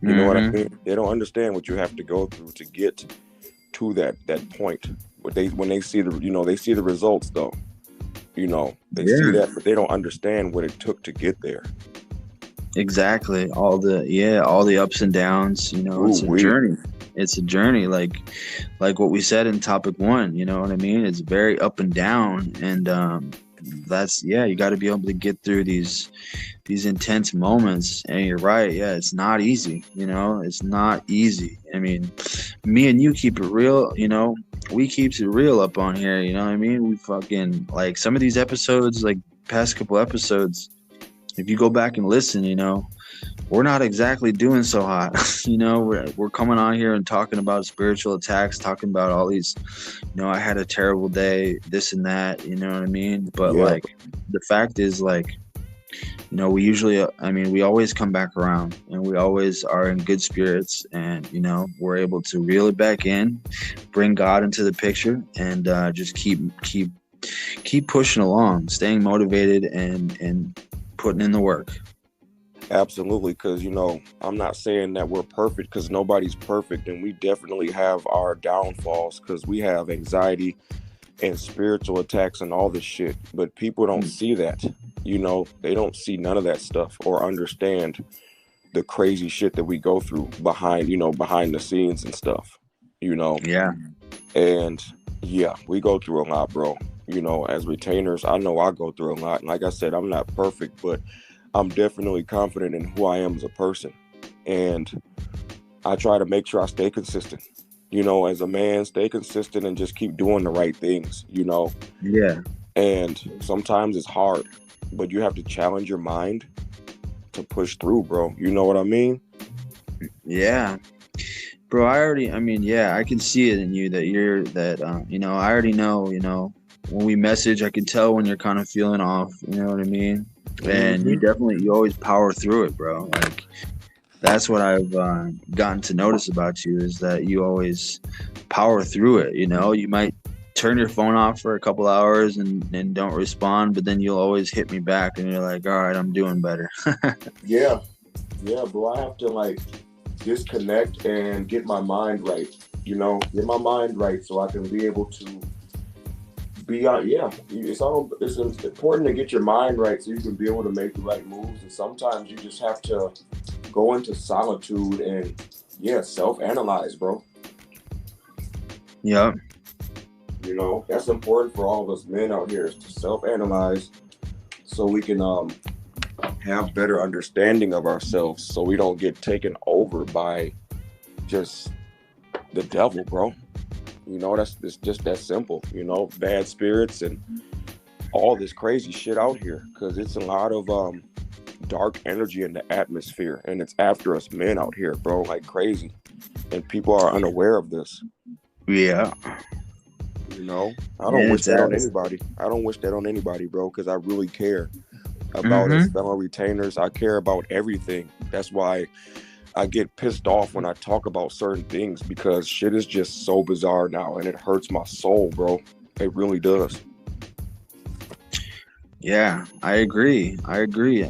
You know what I mean? They don't understand what you have to go through to get to that point. But when they see they see the results though. You know, they see that, but they don't understand what it took to get there. Exactly. All the ups and downs, you know. It's a journey. It's a journey, like what we said in topic 1, you know what I mean? It's very up and down, and that's you got to be able to get through these intense moments. And you're right, it's not easy, you know. It's not easy. I mean, me and you keep it real, you know. We keeps it real up on here, you know what I mean? We fucking, like, some of these episodes, like past couple episodes, if you go back and listen, you know, we're not exactly doing so hot. You know, we're coming on here and talking about spiritual attacks, talking about all these, you know, I had a terrible day, this and that, you know what I mean? But like, the fact is, like, you know, we always come back around, and we always are in good spirits, and, you know, we're able to reel it back in, bring God into the picture, and just keep pushing along, staying motivated and putting in the work. Absolutely, because, you know, I'm not saying that we're perfect, because nobody's perfect, and we definitely have our downfalls, because we have anxiety and spiritual attacks and all this shit, but people don't see that. You know, they don't see none of that stuff or understand the crazy shit that we go through behind the scenes and stuff, you know? Yeah. And we go through a lot, bro. You know, as retainers, I know I go through a lot. And like I said, I'm not perfect, but I'm definitely confident in who I am as a person. And I try to make sure I stay consistent. You know, as a man, stay consistent and just keep doing the right things, you know? Yeah. And sometimes it's hard, but you have to challenge your mind to push through, bro. You know what I mean? Yeah. Bro, I can see it in you that you're that, you know, I already know, you know, when we message, I can tell when you're kind of feeling off, you know what I mean? And you always power through it, bro. Like, that's what I've gotten to notice about you, is that you always power through it. You know, you might turn your phone off for a couple hours and don't respond, but then you'll always hit me back, and you're like, all right, I'm doing better. Yeah, Yeah, bro, I have to like disconnect and get my mind right. Get my mind right so I can be able to be on. Yeah, it's important to get your mind right so you can be able to make the right moves. And sometimes you just have to go into solitude and self-analyze, bro. Yeah. That's important for all of us men out here is to self-analyze so we can have better understanding of ourselves so we don't get taken over by just the devil, bro. It's just that simple. Bad spirits and all this crazy shit out here because it's a lot of dark energy in the atmosphere and it's after us men out here, bro, like crazy. And people are unaware of this. Yeah. I don't wish that on anybody. I don't wish that on anybody, bro, because I really care about us fellow retainers. I care about everything. That's why I get pissed off when I talk about certain things because shit is just so bizarre now and it hurts my soul, bro. It really does. Yeah, I agree.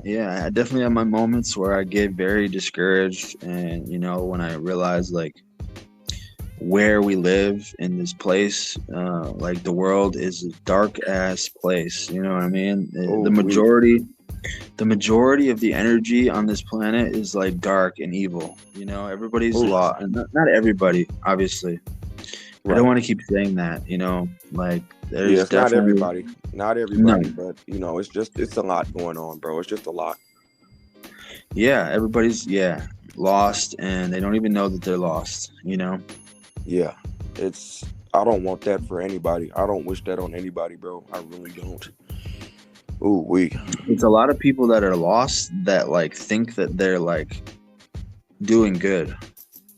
Yeah, I definitely have my moments where I get very discouraged and when I realize like where we live in this place, like the world is a dark ass place, you know what I mean? The majority of the energy on this planet is like dark and evil. Everybody's lost, and not everybody, obviously. Right. I don't want to keep saying that. Like there's it's definitely not everybody, but it's a lot going on, bro. It's just a lot. Yeah, everybody's lost, and they don't even know that they're lost. Yeah, I don't want that for anybody. I don't wish that on anybody, bro. I really don't. It's a lot of people that are lost that like think that they're like doing good.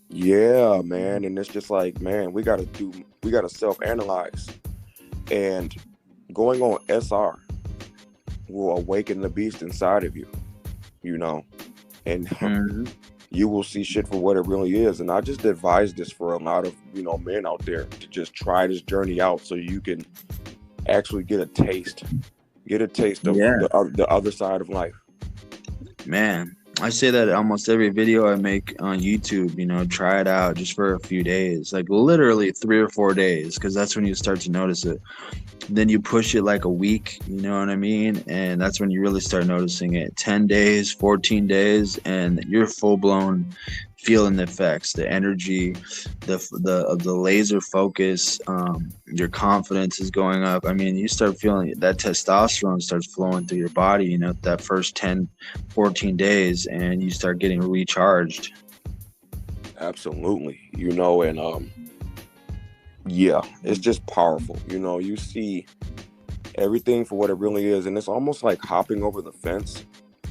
Yeah, man. And it's just like, man, we gotta self-analyze. And going on SR will awaken the beast inside of you, and you will see shit for what it really is. And I just advise this for a lot of, men out there to just try this journey out so you can actually get a taste of the other side of life. Man, I say that almost every video I make on YouTube, try it out just for a few days, like literally 3 or 4 days, because that's when you start to notice it. Then you push it like a week, you know what I mean? And that's when you really start noticing it. 10 days, 14 days, and you're full blown feeling the effects, the energy, the laser focus, your confidence is going up. I mean, you start feeling that testosterone starts flowing through your body, that first 10, 14 days, and you start getting recharged. Absolutely. And it's just powerful. You see everything for what it really is. And it's almost like hopping over the fence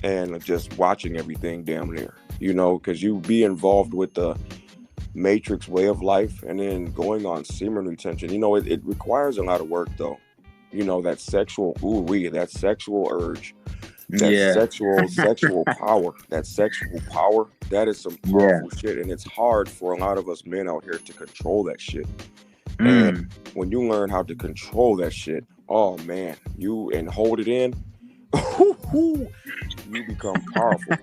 and just watching everything damn near, because you be involved with the matrix way of life and then going on semen retention. It requires a lot of work though. That sexual that sexual urge, that sexual power, that is some powerful shit. And it's hard for a lot of us men out here to control that shit. And when you learn how to control that shit, oh man, and hold it in, you become powerful.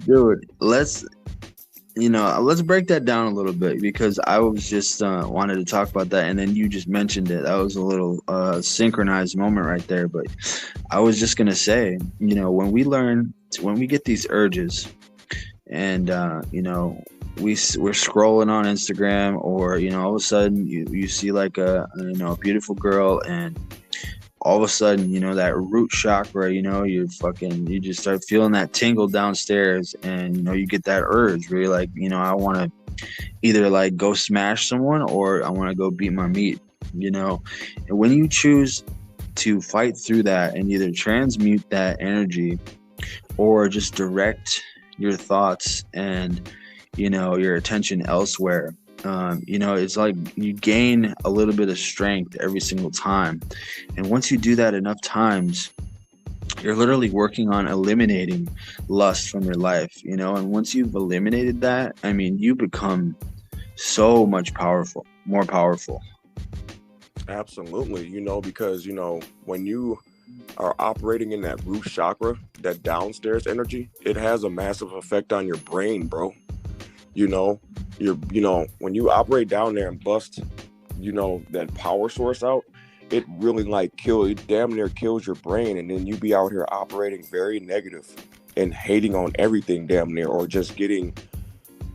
Dude, let's break that down a little bit, because I was just wanted to talk about that, and then you just mentioned it. That was a little synchronized moment right there. But I was just gonna say, when we get these urges, and we're scrolling on Instagram, or all of a sudden you see like a beautiful girl, and all of a sudden that root chakra, you just start feeling that tingle downstairs, and you get that urge where you're like, I want to either like go smash someone, or I want to go beat my meat. And when you choose to fight through that and either transmute that energy or just direct your thoughts and your attention elsewhere, it's like you gain a little bit of strength every single time. And once you do that enough times, you're literally working on eliminating lust from your life, and once you've eliminated that, I mean, you become so much more powerful. Absolutely. Because when you are operating in that root chakra, that downstairs energy, it has a massive effect on your brain, bro. You know, when you operate down there and bust, that power source out, it really it damn near kills your brain. And then you be out here operating very negative and hating on everything damn near, or just getting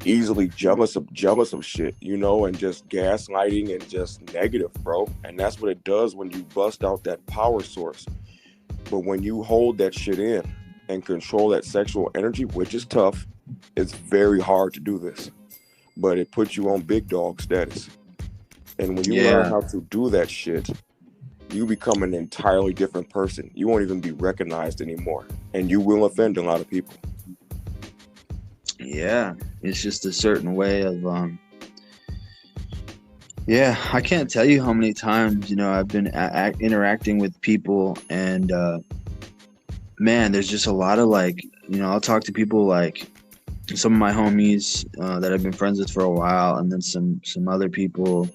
easily jealous of shit, and just gaslighting and just negative, bro. And that's what it does when you bust out that power source. But when you hold that shit in and control that sexual energy, which is tough, it's very hard to do this, but it puts you on big dog status. And when you learn how to do that shit, you become an entirely different person. You won't even be recognized anymore, and you will offend a lot of people. Yeah, it's just a certain way of I can't tell you how many times I've been interacting with people, and man, there's just a lot of I'll talk to people like some of my homies that I've been friends with for a while, and then some other people,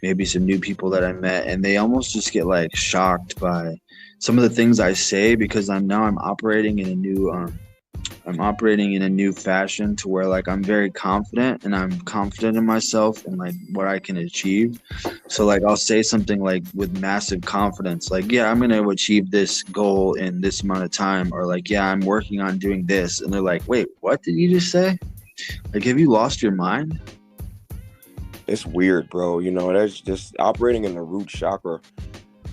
maybe some new people that I met, and they almost just get shocked by some of the things I say, because I'm operating in a new fashion, to where I'm very confident, and I'm confident in myself and what I can achieve. So I'll say something with massive confidence, I'm going to achieve this goal in this amount of time, or I'm working on doing this. And they're like, wait, what did you just say? Have you lost your mind? It's weird, bro. That's just operating in the root chakra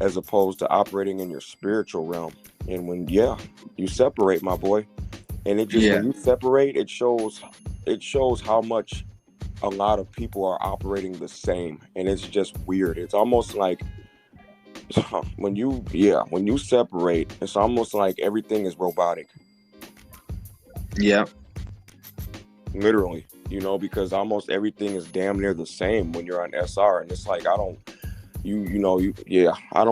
as opposed to operating in your spiritual realm. And when you separate, my boy. And it just, when you separate, it shows how much a lot of people are operating the same. And it's just weird. It's almost like when you separate, it's almost like everything is robotic. Yeah. Literally, because almost everything is damn near the same when you're on SR. And it's I don't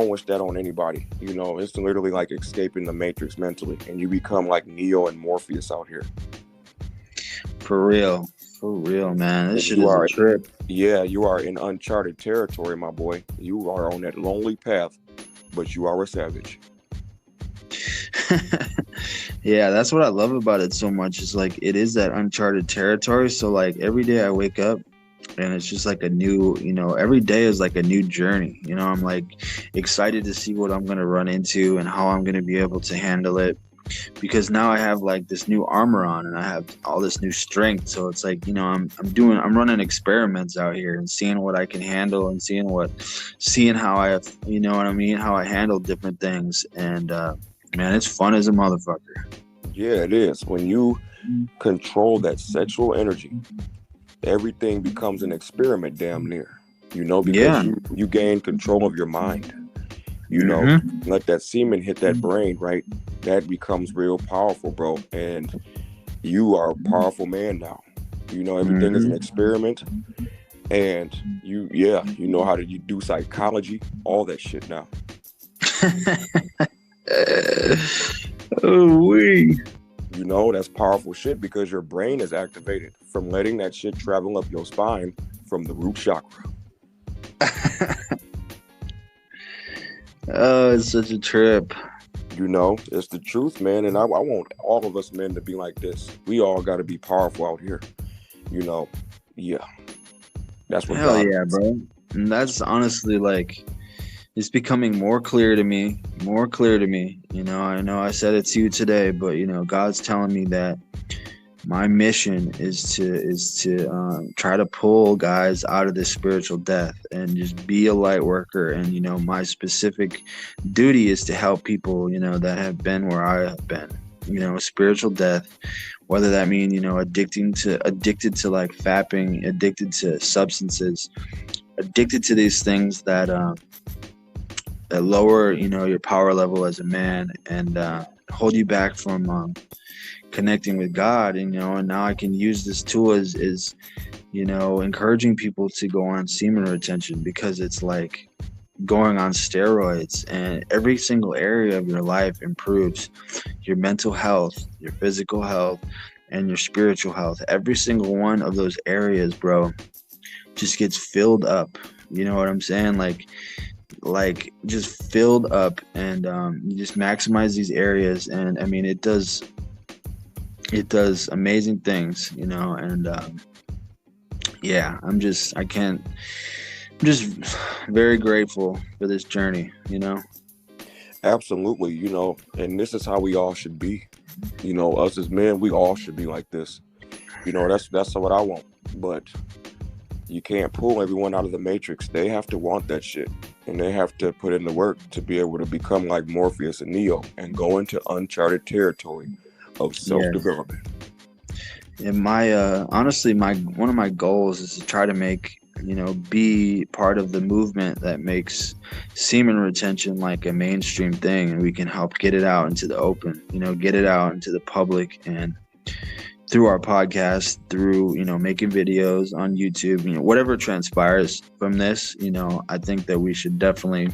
wish that on anybody. It's literally like escaping the Matrix mentally, and you become like Neo and Morpheus out here. For real, man. This shit is a trip. Yeah, you are in uncharted territory, my boy. You are on that lonely path, but you are a savage. Yeah, that's what I love about it so much. Is it is that uncharted territory. So every day I wake up, and it's just a new, every day is a new journey. I'm excited to see what I'm going to run into and how I'm going to be able to handle it, because now I have this new armor on, and I have all this new strength. So it's I'm running experiments out here and seeing what I can handle, and seeing how I have, how I handle different things. And man, it's fun as a motherfucker. Yeah, it is. When you control that sexual energy, everything becomes an experiment damn near, because you gain control of your mind, let that semen hit that brain, right? That becomes real powerful, bro. And you are a powerful man now. Everything is an experiment, and you know how to do psychology, all that shit now. That's powerful shit, because your brain is activated from letting that shit travel up your spine from the root chakra. Oh, it's such a trip. It's the truth, man. And I want all of us men to be like this. We all got to be powerful out here. That's what. Hell yeah, bro. And that's honestly it's becoming more clear to me. I know I said it to you today, but God's telling me that my mission is to try to pull guys out of this spiritual death and just be a light worker. And my specific duty is to help people that have been where I have been, spiritual death, whether that mean addicted to fapping, addicted to substances, addicted to these things that lower your power level as a man, and hold you back from connecting with God. And now I can use this tool as encouraging people to go on semen retention, because it's going on steroids, and every single area of your life improves. Your mental health, your physical health, and your spiritual health. Every single one of those areas, bro, just gets filled up. You know what I'm saying? like just filled up, and you just maximize these areas, and I mean it does amazing things, you know. And yeah, I'm just very grateful for this journey, you know. Absolutely, you know, and this is how we all should be. You know, us as men, we all should be like this. You know, that's what I want. But you can't pull everyone out of the matrix. They have to want that shit. And they have to put in the work to be able to become like Morpheus and Neo and go into uncharted territory of self-development. And my honestly, one of my goals is to try to make, you know, be part of the movement that makes semen retention like a mainstream thing, and we can help get it out into the open, you know, get it out into the public, and through our podcast, through, you know, making videos on YouTube, you know, whatever transpires from this, you know, I think that we should definitely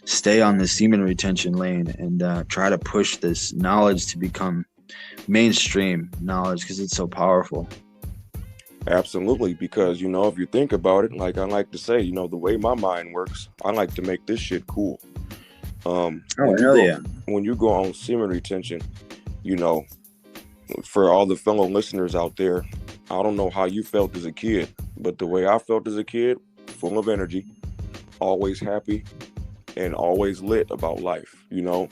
stay on the semen retention lane and try to push this knowledge to become mainstream knowledge, because it's so powerful. Absolutely, because, you know, if you think about it, like I like to say, you know, the way my mind works, I like to make this shit cool. When you go on semen retention, you know, for all the fellow listeners out there, I don't know how you felt as a kid, but the way I felt as a kid, full of energy, always happy, and always lit about life, you know.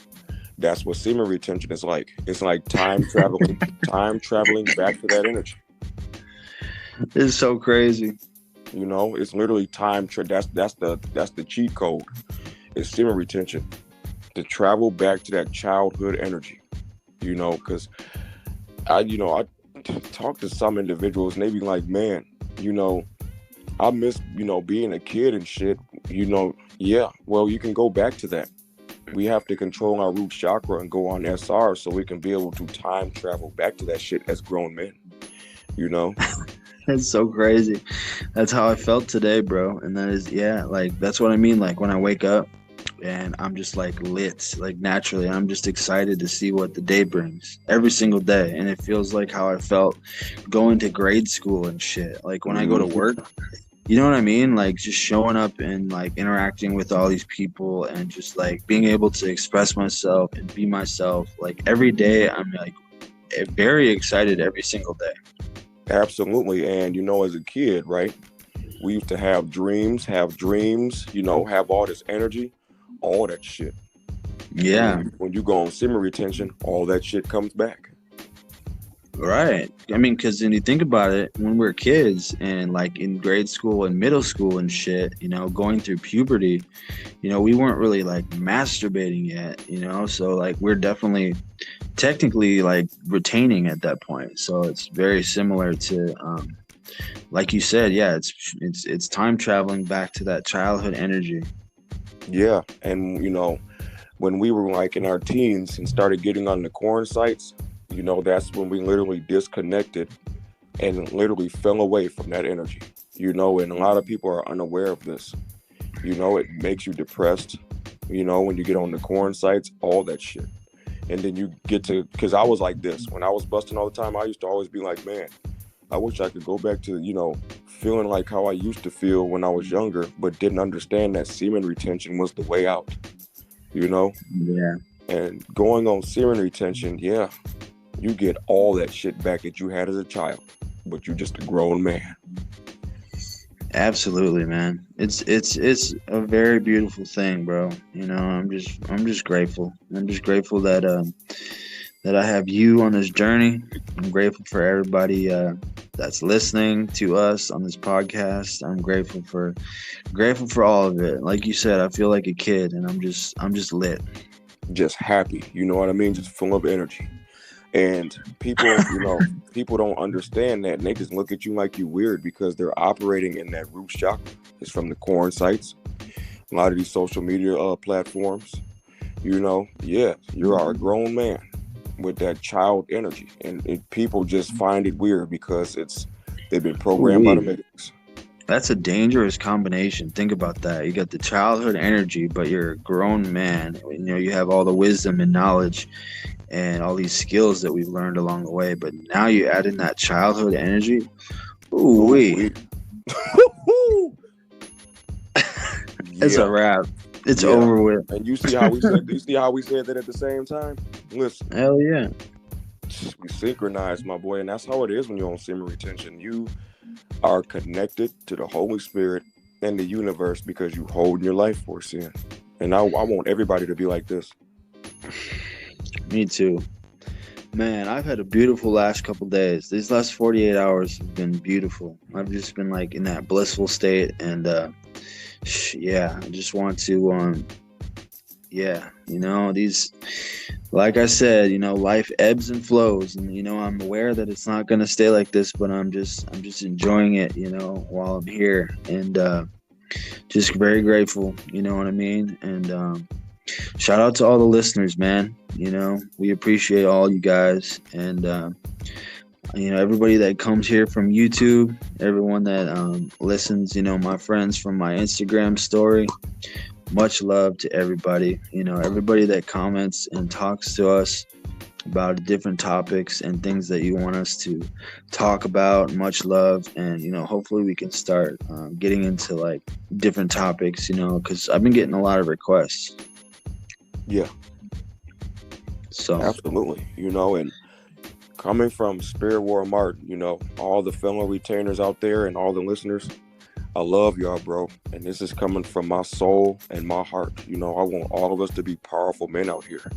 That's what semen retention is like. It's like time traveling back to that energy. It's so crazy. You know, it's literally that's the cheat code. It's semen retention, to travel back to that childhood energy. You know, because I talk to some individuals and they be like, man, you know, I miss, you know, being a kid and shit. You know, yeah, well, you can go back to that. We have to control our root chakra and go on SR so we can be able to time travel back to that shit as grown men, you know? It's so crazy. That's how I felt today, bro. And that is, yeah, like, that's what I mean. Like, when I wake up and I'm just like lit, like naturally, I'm just excited to see what the day brings every single day. And it feels like how I felt going to grade school and shit. Like when I go to work, you know what I mean? Like just showing up and like interacting with all these people and just like being able to express myself and be myself. Like every day, I'm like very excited every single day. Absolutely. And, you know, as a kid, right, we used to have dreams, you know, have all this energy, all that shit. Yeah. When you go on semen retention, all that shit comes back. Right. I mean, because when you think about it, when we're kids and like in grade school and middle school and shit, you know, going through puberty, you know, we weren't really like masturbating yet, you know, so like we're definitely technically like retaining at that point. So it's very similar to, like you said, yeah, it's time traveling back to that childhood energy. Yeah. And, you know, when we were like in our teens and started getting on the corn sites, you know, that's when we literally disconnected and literally fell away from that energy, you know, and a lot of people are unaware of this. You know, it makes you depressed, you know, when you get on the corn sites, all that shit. And then you get to, because I was like this, when I was busting all the time, I used to always be like, man, I wish I could go back to, you know, feeling like how I used to feel when I was younger, but didn't understand that semen retention was the way out, you know? Yeah. And going on semen retention, yeah, you get all that shit back that you had as a child, but you're just a grown man. Absolutely, man. It's a very beautiful thing, bro. You know, I'm just grateful. I'm just grateful that that I have you on this journey. I'm grateful for everybody that's listening to us on this podcast. I'm grateful for all of it. Like you said, I feel like a kid, and I'm just lit. Just happy, you know what I mean? Just full of energy. And people, you know, people don't understand that. And they just look at you like you're weird because they're operating in that root chakra. It's from the corn sites, a lot of these social media platforms. You know, yeah, you are a grown man with that child energy. And people just find it weird because they've been programmed by the medics. That's a dangerous combination. Think about that. You got the childhood energy, but you're a grown man. You know, you have all the wisdom and knowledge and all these skills that we've learned along the way. But now you add in that childhood energy. Ooh-wee. It's a wrap. It's Yeah. over with. And you see how we said that at the same time? Listen. Hell yeah. We synchronized, my boy, and that's how it is when you're on Semen Retention. You are connected to the Holy Spirit and the universe because you hold your life force in. And I want everybody to be like this. Me too. Man, I've had a beautiful last couple days. These last 48 hours have been beautiful. I've just been like in that blissful state, and yeah, I just want to yeah, you know, these, like I said, you know, life ebbs and flows, and you know, I'm aware that it's not going to stay like this, but I'm just enjoying it, you know, while I'm here, and just very grateful, you know what I mean? And shout out to all the listeners, man. You know, we appreciate all you guys, and you know, everybody that comes here from YouTube, everyone that listens, you know, my friends from my Instagram story. Much love to everybody, you know, everybody that comments and talks to us about different topics and things that you want us to talk about. Much love. And, you know, hopefully we can start getting into like different topics, you know, because I've been getting a lot of requests. Yeah. So absolutely. You know, and coming from SpiritWar Martin, you know, all the fellow retainers out there and all the listeners, I love y'all, bro. And this is coming from my soul and my heart. You know, I want all of us to be powerful men out here,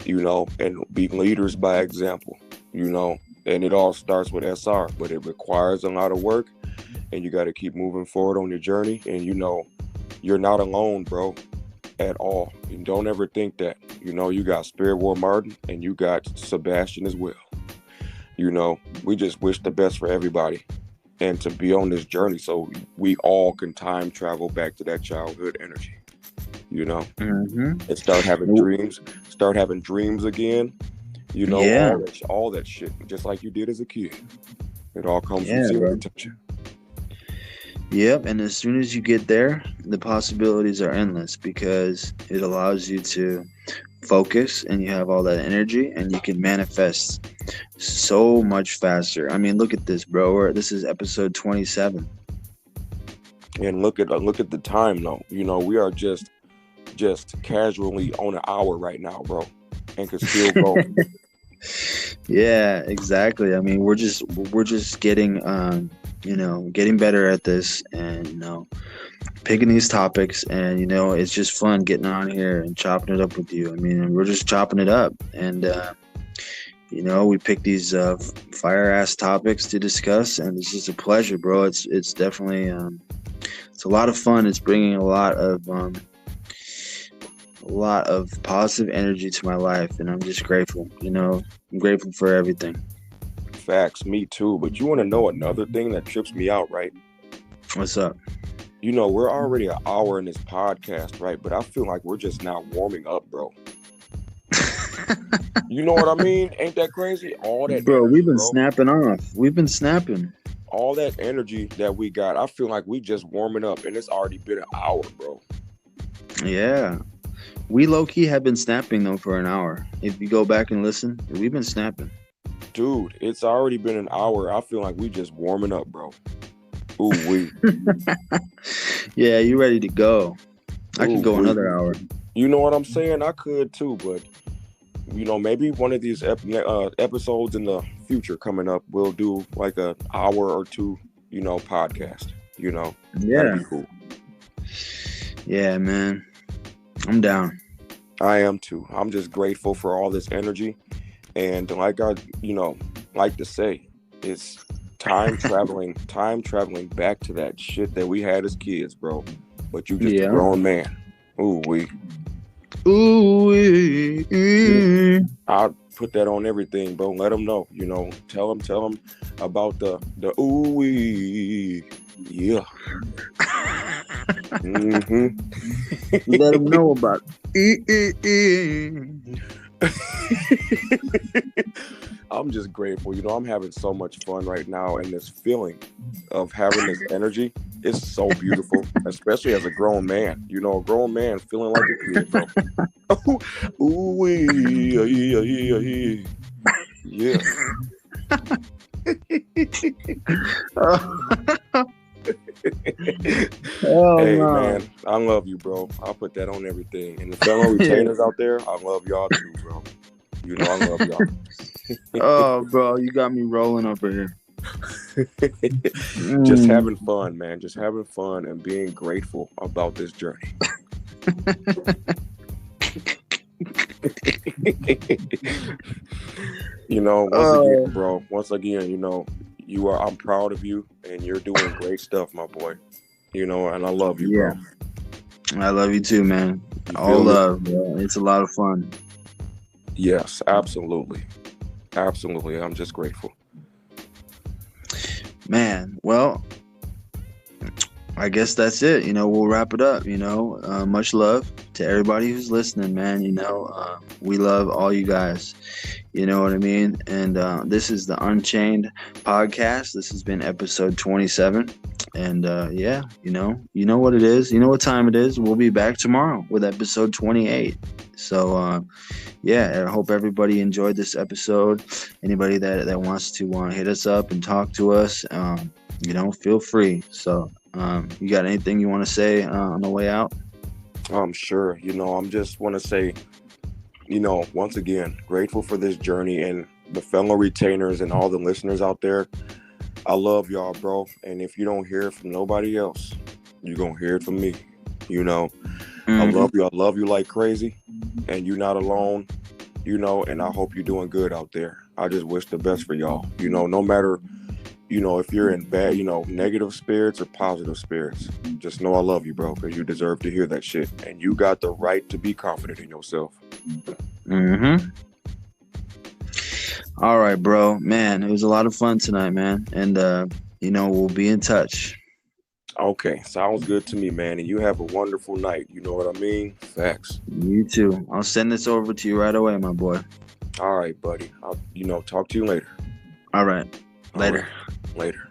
you know, and be leaders by example, you know. And it all starts with SR, but it requires a lot of work, and you got to keep moving forward on your journey. And, you know, you're not alone, bro, at all. And don't ever think that. You know, you got SpiritWar Martin and you got Sebastian as well. You know, we just wish the best for everybody. And to be on this journey so we all can time travel back to that childhood energy, you know, and start having dreams again, you know, all that shit, just like you did as a kid. It all comes from Semen Retention. Yep, and as soon as you get there, the possibilities are endless because it allows you to focus and you have all that energy and you can manifest so much faster. I mean, look at this, bro. This is episode 27. And look at the time, though. You know, we are just casually on an hour right now, bro, and could still go. Yeah, exactly. I mean, we're just getting you know, getting better at this, and you know, picking these topics, and you know, it's just fun getting on here and chopping it up with you. I mean, we're just chopping it up, and you know, we pick these fire ass topics to discuss, and it's just a pleasure, bro. It's definitely it's a lot of fun. It's bringing a lot of positive energy to my life, and I'm just grateful. You know, I'm grateful for everything. Facts, me too. But you want to know another thing that trips me out, right? What's up? You know, we're already an hour in this podcast, right? But I feel like we're just now warming up, bro. You know what I mean? Ain't that crazy? All that, bro. We've been snapping off. We've been snapping. All that energy that we got, I feel like we just warming up, and it's already been an hour, bro. Yeah. We low-key have been snapping, though, for an hour. If you go back and listen, we've been snapping. Dude, it's already been an hour. I feel like we just warming up, bro. Ooh, we. Yeah, you ready to go. I could go another hour. You know what I'm saying? I could, too, but, you know, maybe one of these episodes in the future coming up, we'll do like an hour or two, you know, podcast, you know? Yeah. That'd be cool. Yeah, man. I'm down. I am too. I'm just grateful for all this energy. And like I, you know, like to say, it's time traveling back to that shit that we had as kids, bro. But you just a grown man. Ooh, I'll put that on everything, bro. Let them know, you know, tell them about the ooh wee. Yeah. Let them know about I'm just grateful. You know, I'm having so much fun right now, and this feeling of having this energy is so beautiful, especially as a grown man. You know, a grown man feeling like a kid, bro. Ooh, yeah. Oh Hey no. man, I love you, bro. I'll put that on everything. And the fellow retainers out there, I love y'all too, bro. You know I love y'all. Oh, bro, you got me rolling over here. Just having fun, man. Just having fun and being grateful about this journey. You know, again, bro, once again, you know, I'm proud of you and you're doing great stuff, my boy. You know, and I love you, bro. I love you too, man. All love, bro. It's a lot of fun. Yes, absolutely. Absolutely. I'm just grateful. Man, well, I guess that's it. You know, we'll wrap it up. You know, much love to everybody who's listening, man. You know, we love all you guys. You know what I mean? And this is the Unchained podcast. This has been episode 27. And yeah, you know what it is. You know what time it is. We'll be back tomorrow with episode 28. So yeah, I hope everybody enjoyed this episode. Anybody that wants to hit us up and talk to us, you know, feel free. So you got anything you want to say on the way out? I'm sure. You know, I'm just want to say, you know, once again, grateful for this journey and the fellow retainers and all the listeners out there. I love y'all, bro. And if you don't hear it from nobody else, you're going to hear it from me. You know, I love you. I love you like crazy. And you're not alone, you know, and I hope you're doing good out there. I just wish the best for y'all. You know, no matter, you know, if you're in bad, you know, negative spirits or positive spirits, just know I love you, bro, because you deserve to hear that shit. And you got the right to be confident in yourself. All right, bro. Man, it was a lot of fun tonight, man. And, you know, we'll be in touch. Okay, sounds good to me, man. And you have a wonderful night. You know what I mean? Facts. You too. I'll send this over to you right away, my boy. All right, buddy. I'll, you know, talk to you later. All right. Later. Later.